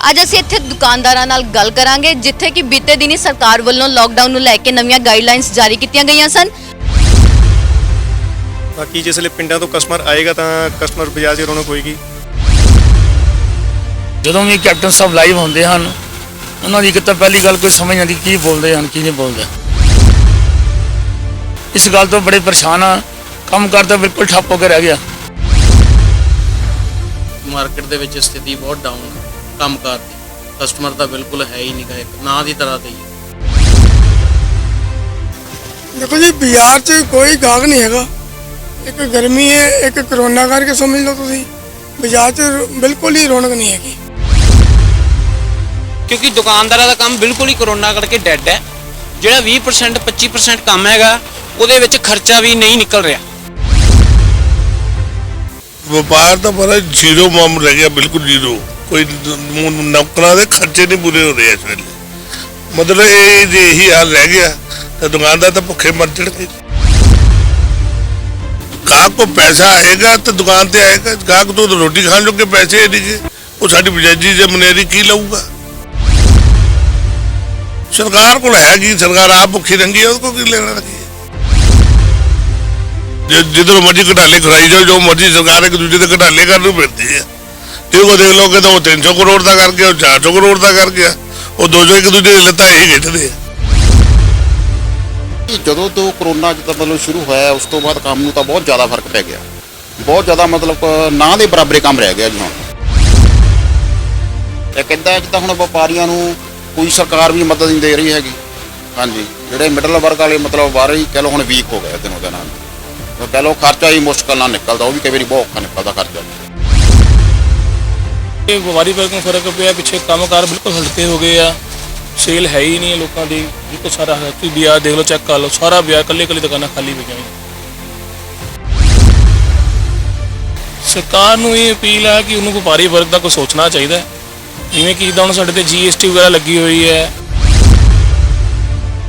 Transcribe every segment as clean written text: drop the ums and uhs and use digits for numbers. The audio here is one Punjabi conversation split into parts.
ਅੱਜ ਅਸੀਂ ਇੱਥੇ ਦੁਕਾਨਦਾਰਾਂ ਨਾਲ ਗੱਲ ਕਰਾਂਗੇ ਜਿੱਥੇ ਕਿ ਬੀਤੇ ਦਿਨੀ ਸਰਕਾਰ ਵੱਲੋਂ ਲਾਕਡਾਊਨ ਨੂੰ ਲੈ ਕੇ ਨਵੀਆਂ ਗਾਈਡਲਾਈਨਸ ਜਾਰੀ ਕੀਤੀਆਂ ਗਈਆਂ ਸਨ। ਬਾਕੀ ਜਿਸਲੇ ਪਿੰਡਾਂ ਤੋਂ ਕਸਟਮਰ ਆਏਗਾ ਤਾਂ ਕਸਟਮਰ ਬਾਜ਼ਾਰ 'ਚ ਰੌਣਕ ਹੋਏਗੀ। ਜਦੋਂ ਵੀ ਕੈਪਟਨ ਸਾਹਿਬ ਲਾਈਵ ਹੁੰਦੇ ਹਨ ਉਹਨਾਂ ਦੀ ਇੱਕ ਤਾਂ ਪਹਿਲੀ ਗੱਲ ਕੋਈ ਸਮਝ ਨਹੀਂ ਆਉਂਦੀ ਕੀ ਬੋਲਦੇ ਹਨ ਕੀ ਨਹੀਂ ਬੋਲਦੇ। ਇਸ ਗੱਲ ਤੋਂ ਬੜੇ ਪਰੇਸ਼ਾਨ ਆ, ਕੰਮ ਕਰਦਾ ਬਿਲਕੁਲ ਠੱਪ ਹੋ ਕੇ ਰਹਿ ਗਿਆ। ਮਾਰਕੀਟ ਦੇ ਵਿੱਚ ਸਥਿਤੀ ਬਹੁਤ ਡਾਊਨ ਹੈ, ਕੰਮਕਾਰ ਦੀ ਕਸਟਮਰ ਤਾਂ ਬਿਲਕੁਲ ਹੈ ਹੀ ਨਹੀਂਗਾ, ਇੱਕ ਨਾਂ ਦੀ ਤਰ੍ਹਾਂ ਤੇ ਹੀ। देखो जी बाजार च कोई गाहक नहीं हैगा, एक गर्मी है एक करोना करके समझ लो तुसी बाजार च बिल्कुल ही रौनक नहीं हैगी। ਕਿਉਂਕਿ ਦੁਕਾਨਦਾਰਾਂ ਦਾ ਕੰਮ ਬਿਲਕੁਲ ਹੀ ਕਰੋਨਾ ਕਰਕੇ ਡੈਡ ਹੈ। ਜਿਹੜਾ 20% 25% ਕੰਮ ਹੈਗਾ ਉਹਦੇ ਵਿੱਚ ਖਰਚਾ ਵੀ ਨਹੀਂ ਨਿਕਲ ਰਿਹਾ। ਵਪਾਰ ਦਾ ਬੜਾ ਜ਼ੀਰੋ ਮਾਮਲਾ ਰਹਿ ਗਿਆ, ਬਿਲਕੁਲ ਜ਼ੀਰੋ। ਕੋਈ ਨੌਕਰਾਂ ਦੇ ਖਰਚੇ ਨਹੀਂ ਪੂਰੇ ਹੋ ਰਹੇ ਇਸ ਵੇਲੇ। ਮਤਲਬ ਇਹ ਜੇ ਇਹੀ ਹਾਲ ਰਹਿ ਗਿਆ ਤਾਂ ਦੁਕਾਨਦਾਰ ਤਾਂ ਭੁੱਖੇ ਮਰ ਜਾਣਗੇ। ਗਾਹਕ ਕੋ ਪੈਸਾ ਆਏਗਾ ਤਾਂ ਦੁਕਾਨ ਤੇ ਆਏਗਾ, ਗਾਹਕ ਤੋਂ ਰੋਟੀ ਖਾਣ ਜੋਗੇ ਪੈਸੇ ਨਹੀਂ, ਉਹ ਸਾਡੀ ਬਜਾਜੀ ਜੇ ਮਨੇਰੀ ਕੀ ਲਊਗਾ। ਸਰਕਾਰ ਕੋਲ ਹੈਗੀ, ਸਰਕਾਰ ਆਪ ਭੁੱਖੀ ਰੰਗੀ, ਉਹਦੇ ਕੋਲ ਕੀ ਲੈਣਾ ਰੱਖੀ। ਜਿੱਧਰੋਂ ਮਰਜ਼ੀ ਘਟਾਲੇ ਕਰਾਈ ਜਾਓ, ਜੋ ਮਰਜ਼ੀ ਸਰਕਾਰ ਇੱਕ ਦੂਜੇ ਦੇ ਘਟਾਲੇ ਕਰਨ ਨੂੰ ਫਿਰਦੀ ਹੈ। ਤੇ ਉਹ ਦੇਖ ਲਓ ਕਿ ਉਹ 300 ਕਰੋੜ ਦਾ ਕਰ ਗਿਆ, ਉਹ 400 ਕਰੋੜ ਦਾ ਕਰ ਗਿਆ, ਉਹ 200 ਇੱਕ ਦੂਜੇ ਦੇ ਲੱਤਾਂ ਇਹੀ ਖਿੱਚਦੇ ਆ। ਜਦੋਂ ਤੋਂ ਕਰੋਨਾ ਜਿੱਦਾਂ ਮਤਲਬ ਸ਼ੁਰੂ ਹੋਇਆ ਉਸ ਤੋਂ ਬਾਅਦ ਕੰਮ ਨੂੰ ਤਾਂ ਬਹੁਤ ਜ਼ਿਆਦਾ ਫਰਕ ਪੈ ਗਿਆ, ਬਹੁਤ ਜ਼ਿਆਦਾ ਮਤਲਬ ਨਾ ਦੇ ਬਰਾਬਰੇ ਕੰਮ ਰਹਿ ਗਿਆ ਜੀ ਹੁਣ। ਇਹ ਕਹਿੰਦਾ ਜਿੱਦਾਂ ਹੁਣ ਵਪਾਰੀਆਂ ਨੂੰ ਕੋਈ ਸਰਕਾਰ ਵੀ ਮਦਦ ਨਹੀਂ ਦੇ ਰਹੀ ਹੈਗੀ। ਹਾਂਜੀ, ਜਿਹੜੇ ਮਿਡਲ ਵਰਗ ਵਾਲੇ ਮਤਲਬ ਬਾਹਰ ਹੀ ਕਹਿ ਲਓ ਹੁਣ ਵੀਕ ਹੋ ਗਏ ਦਿਨੋਂ ਦਿਨ। ਕਹਿ ਲਓ ਖਰਚਾ ਹੀ ਮੁਸ਼ਕਲ ਨਾਲ ਨਿਕਲਦਾ, ਉਹ ਵੀ ਕਈ ਵਾਰੀ ਬਹੁਤ ਔਖਾ ਨਿਕਲਦਾ ਖਰਚਾ। ਇਹ ਵਪਾਰੀ ਵਰਗ ਨੂੰ ਫਰਕ ਪਿਆ, ਪਿੱਛੇ ਕੰਮਕਾਰ ਬਿਲਕੁਲ ਹਲਕੇ ਹੋ ਗਏ ਆ, ਸੇਲ ਹੈ ਹੀ ਨਹੀਂ ਲੋਕਾਂ ਦੀ। ਬਿਲਕੁਲ ਸਾਰਾ ਬਾਜ਼ਾਰ ਦੇਖ ਲਓ, ਚੈੱਕ ਕਰ ਲਓ, ਸਾਰਾ ਬਾਜ਼ਾਰ ਇਕੱਲੇ ਦੁਕਾਨਾਂ ਖਾਲੀ ਪਈਆਂ। ਸਰਕਾਰ ਨੂੰ ਇਹ ਅਪੀਲ ਹੈ ਕਿ ਉਹਨੂੰ ਵਪਾਰੀ ਵਰਗ ਦਾ ਕੁਝ ਸੋਚਣਾ ਚਾਹੀਦਾ ਹੈ। ਜਿਵੇਂ ਕਿ ਜਿੱਦਾਂ ਹੁਣ ਸਾਡੇ ਤੇ GST ਵਗੈਰਾ ਲੱਗੀ ਹੋਈ ਹੈ।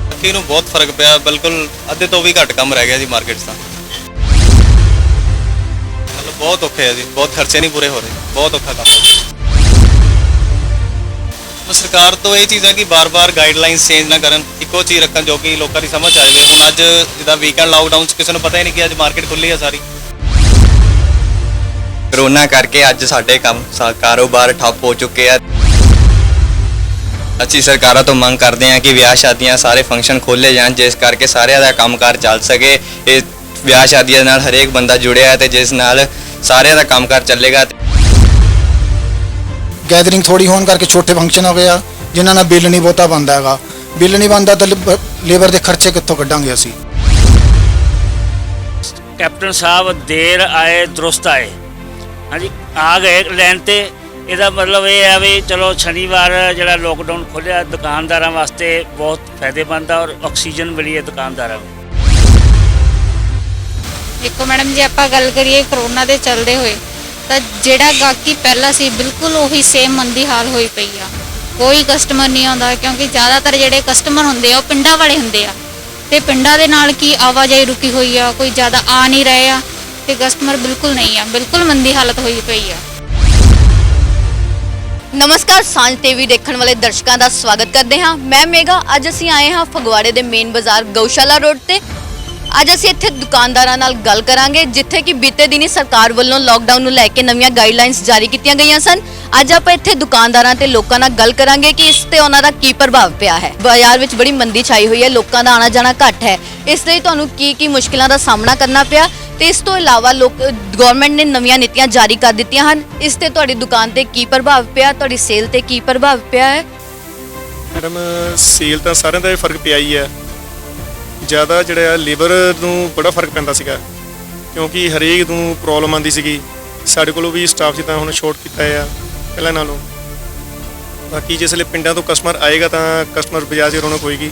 ਬਾਕੀ ਨੂੰ ਬਹੁਤ ਫਰਕ ਪਿਆ, ਬਿਲਕੁਲ ਅੱਧੇ ਤੋਂ ਵੀ ਘੱਟ ਕੰਮ ਰਹਿ ਗਿਆ ਜੀ ਮਾਰਕੀਟ 'ਚ ਤਾਂ। ਮਤਲਬ ਬਹੁਤ ਔਖੇ ਹੈ ਜੀ, ਬਹੁਤ ਖਰਚੇ ਨਹੀਂ ਪੂਰੇ ਹੋ ਰਹੇ, ਬਹੁਤ ਔਖਾ ਕੰਮ। ਸਰਕਾਰ ਤੋਂ ਇਹ ਚੀਜ਼ ਹੈ ਕਿ ਬਾਰ-ਬਾਰ ਗਾਈਡਲਾਈਨਸ ਚੇਂਜ ਨਾ ਕਰਨ, ਇੱਕੋ ਚੀਜ਼ ਰੱਖਣ ਜੋ ਕਿ ਲੋਕਾਂ ਦੀ ਸਮਝ ਆ ਜਾਵੇ। ਹੁਣ ਅੱਜ ਜਿੱਦਾਂ ਵੀਕਐਂਡ ਲਾਕਡਾਊਨ 'ਚ ਕਿਸੇ ਨੂੰ ਪਤਾ ਹੀ ਨਹੀਂ ਕਿ ਅੱਜ ਮਾਰਕੀਟ ਖੁੱਲ੍ਹੀ ਹੈ ਸਾਰੀ। ਕਰੋਨਾ ਕਰਕੇ ਅੱਜ ਸਾਡੇ ਕਾਰੋਬਾਰ ਠੱਪ ਹੋ ਚੁੱਕੇ ਆ। ਅਸੀਂ ਸਰਕਾਰਾਂ ਤੋਂ ਮੰਗ ਕਰਦੇ ਹਾਂ ਕਿ ਵਿਆਹ ਸ਼ਾਦੀਆਂ ਸਾਰੇ ਫੰਕਸ਼ਨ ਖੋਲ੍ਹੇ ਜਾਣ, ਜਿਸ ਕਰਕੇ ਸਾਰਿਆਂ ਦਾ ਕੰਮਕਾਰ ਚੱਲ ਸਕੇ। ਇਹ ਵਿਆਹ ਸ਼ਾਦੀਆਂ ਨਾਲ ਹਰੇਕ ਬੰਦਾ ਜੁੜਿਆ ਹੈ ਤੇ ਜਿਸ ਨਾਲ ਸਾਰਿਆਂ ਦਾ ਕੰਮਕਾਰ ਚੱਲੇਗਾ। ਗੈਦਰਿੰਗ ਥੋੜੀ ਹੋਣ ਕਰਕੇ ਛੋਟੇ ਫੰਕਸ਼ਨ ਹੋ ਗਿਆ ਜਿਨ੍ਹਾਂ ਨਾਲ ਬਿੱਲ ਨਹੀਂ ਬਹੁਤਾ ਬਣਦਾ ਹੈਗਾ। ਬਿੱਲ ਨਹੀਂ ਬਣਦਾ ਤਾਂ ਲੇਬਰ ਦੇ ਖਰਚੇ ਕਿੱਥੋਂ ਕੱਢਾਂਗੇ ਅਸੀਂ। ਕੈਪਟਨ ਸਾਹਿਬ ਦੇਰ ਆਏ ਦਰੁਸਤ ਆਏ। ਹਾਂਜੀ, ਆ ਗਏ ਲੈਣ ਤੇ। ਇਹਦਾ ਮਤਲਬ ਇਹ ਹੈ ਵੀ ਚਲੋ ਸ਼ਨੀਵਾਰ ਜਿਹੜਾ ਲੋਕਡਾਊਨ ਖੋਲ੍ਹਿਆ ਦੁਕਾਨਦਾਰਾਂ ਵਾਸਤੇ ਬਹੁਤ ਫਾਇਦੇਮੰਦ ਆ ਔਰ ਆਕਸੀਜਨ ਮਿਲੀ ਹੈ ਦੁਕਾਨਦਾਰਾਂ ਨੂੰ। ਦੇਖੋ ਮੈਡਮ, ਜੇ ਆਪਾਂ ਗੱਲ ਕਰੀਏ ਕਰੋਨਾ ਦੇ ਚੱਲਦੇ ਹੋਏ ਤਾਂ ਜਿਹੜਾ ਗਾਹਕੀ ਪਹਿਲਾਂ ਸੀ ਬਿਲਕੁਲ ਉਹੀ ਸੇਮ ਮੰਦੀ ਹਾਲ ਹੋਈ ਪਈ ਆ। ਕੋਈ ਕਸਟਮਰ ਨਹੀਂ ਆਉਂਦਾ ਕਿਉਂਕਿ ਜ਼ਿਆਦਾਤਰ ਜਿਹੜੇ ਕਸਟਮਰ ਹੁੰਦੇ ਆ ਉਹ ਪਿੰਡਾਂ ਵਾਲੇ ਹੁੰਦੇ ਆ ਤੇ ਪਿੰਡਾਂ ਦੇ ਨਾਲ ਕੀ ਆਵਾਜਾਈ ਰੁਕੀ ਹੋਈ ਆ, ਕੋਈ ਜ਼ਿਆਦਾ ਆ ਨਹੀਂ ਰਹੇ ਆ ਤੇ ਕਸਟਮਰ ਬਿਲਕੁਲ ਨਹੀਂ ਆ, ਬਿਲਕੁਲ ਮੰਦੀ ਹਾਲਤ ਹੋਈ ਪਈ ਆ। ਨਮਸਕਾਰ, ਸਾਂਝ ਟੀਵੀ ਦੇਖਣ ਵਾਲੇ ਦਰਸ਼ਕਾਂ ਦਾ ਸਵਾਗਤ ਕਰਦੇ ਹਾਂ। ਮੈਂ ਮੇਗਾ। ਅੱਜ ਅਸੀਂ ਆਏ ਹਾਂ ਫਗਵਾੜੇ ਦੇ ਮੇਨ ਬਾਜ਼ਾਰ ਗਊਸ਼ਾਲਾ ਰੋਡ ਤੇ। ਅੱਜ ਅਸੀਂ ਇੱਥੇ ਦੁਕਾਨਦਾਰਾਂ ਨਾਲ ਗੱਲ ਕਰਾਂਗੇ ਜਿੱਥੇ ਕਿ ਬੀਤੇ ਦਿਨੀ ਸਰਕਾਰ ਵੱਲੋਂ ਲਾਕਡਾਊਨ ਨੂੰ ਲੈ ਕੇ ਨਵੀਆਂ ਗਾਈਡਲਾਈਨਸ ਜਾਰੀ ਕੀਤੀਆਂ ਗਈਆਂ ਸਨ। ਅੱਜ ਆਪਾਂ ਇੱਥੇ ਦੁਕਾਨਦਾਰਾਂ ਤੇ ਲੋਕਾਂ ਨਾਲ ਗੱਲ ਕਰਾਂਗੇ ਕਿ ਇਸ ਤੇ ਉਹਨਾਂ ਦਾ ਕੀ ਪ੍ਰਭਾਵ ਪਿਆ ਹੈ। ਬਾਜ਼ਾਰ ਵਿੱਚ ਬੜੀ ਮੰਦੀ ਛਾਈ ਹੋਈ ਹੈ, ਲੋਕਾਂ ਦਾ ਆਣਾ ਜਾਣਾ ਘੱਟ ਹੈ, ਇਸ ਲਈ ਤੁਹਾਨੂੰ ਕੀ ਮੁਸ਼ਕਿਲਾਂ ਦਾ ਸਾਹਮਣਾ ਕਰਨਾ ਪਿਆ ਤੇ ਇਸ ਤੋਂ ਇਲਾਵਾ ਗਵਰਨਮੈਂਟ ਨੇ ਨਵੀਆਂ ਨੀਤੀਆਂ ਜਾਰੀ ਕਰ ਦਿੱਤੀਆਂ ਹਨ। ਇਸ ਤੇ ਤੁਹਾਡੀ ਦੁਕਾਨ ਤੇ ਕੀ ਪ੍ਰਭਾਵ ਪਿਆ, ਤੁਹਾਡੀ ਸੇਲ ਤੇ ਕੀ ਪ੍ਰਭਾਵ ਪਿਆ ਹੈ? ਮੈਡਮ, ਸੇਲ ਤਾਂ ਸਾਰਿਆਂ ਦਾ ਫਰਕ ਪਿਆ ਹੀ ਹੈ। ਜ਼ਿਆਦਾ ਜਿਹੜਾ ਲੇਬਰ ਨੂੰ ਬੜਾ ਫਰਕ ਪੈਂਦਾ ਸੀਗਾ ਕਿਉਂਕਿ ਹਰੇਕ ਨੂੰ ਪ੍ਰੋਬਲਮ ਆਉਂਦੀ ਸੀਗੀ। ਸਾਡੇ ਕੋਲੋਂ ਵੀ ਸਟਾਫ ਜਿੱਦਾਂ ਹੁਣ ਸ਼ੋਰਟ ਕੀਤਾ ਆ ਪਹਿਲਾਂ ਨਾਲੋਂ। ਬਾਕੀ ਜਿਸਲੇ ਪਿੰਡਾਂ ਤੋਂ ਕਸਟਮਰ ਆਏਗਾ ਤਾਂ ਕਸਟਮਰ ਬਾਜ਼ਾਰ 'ਚ ਰੌਣਕ ਹੋਏਗੀ।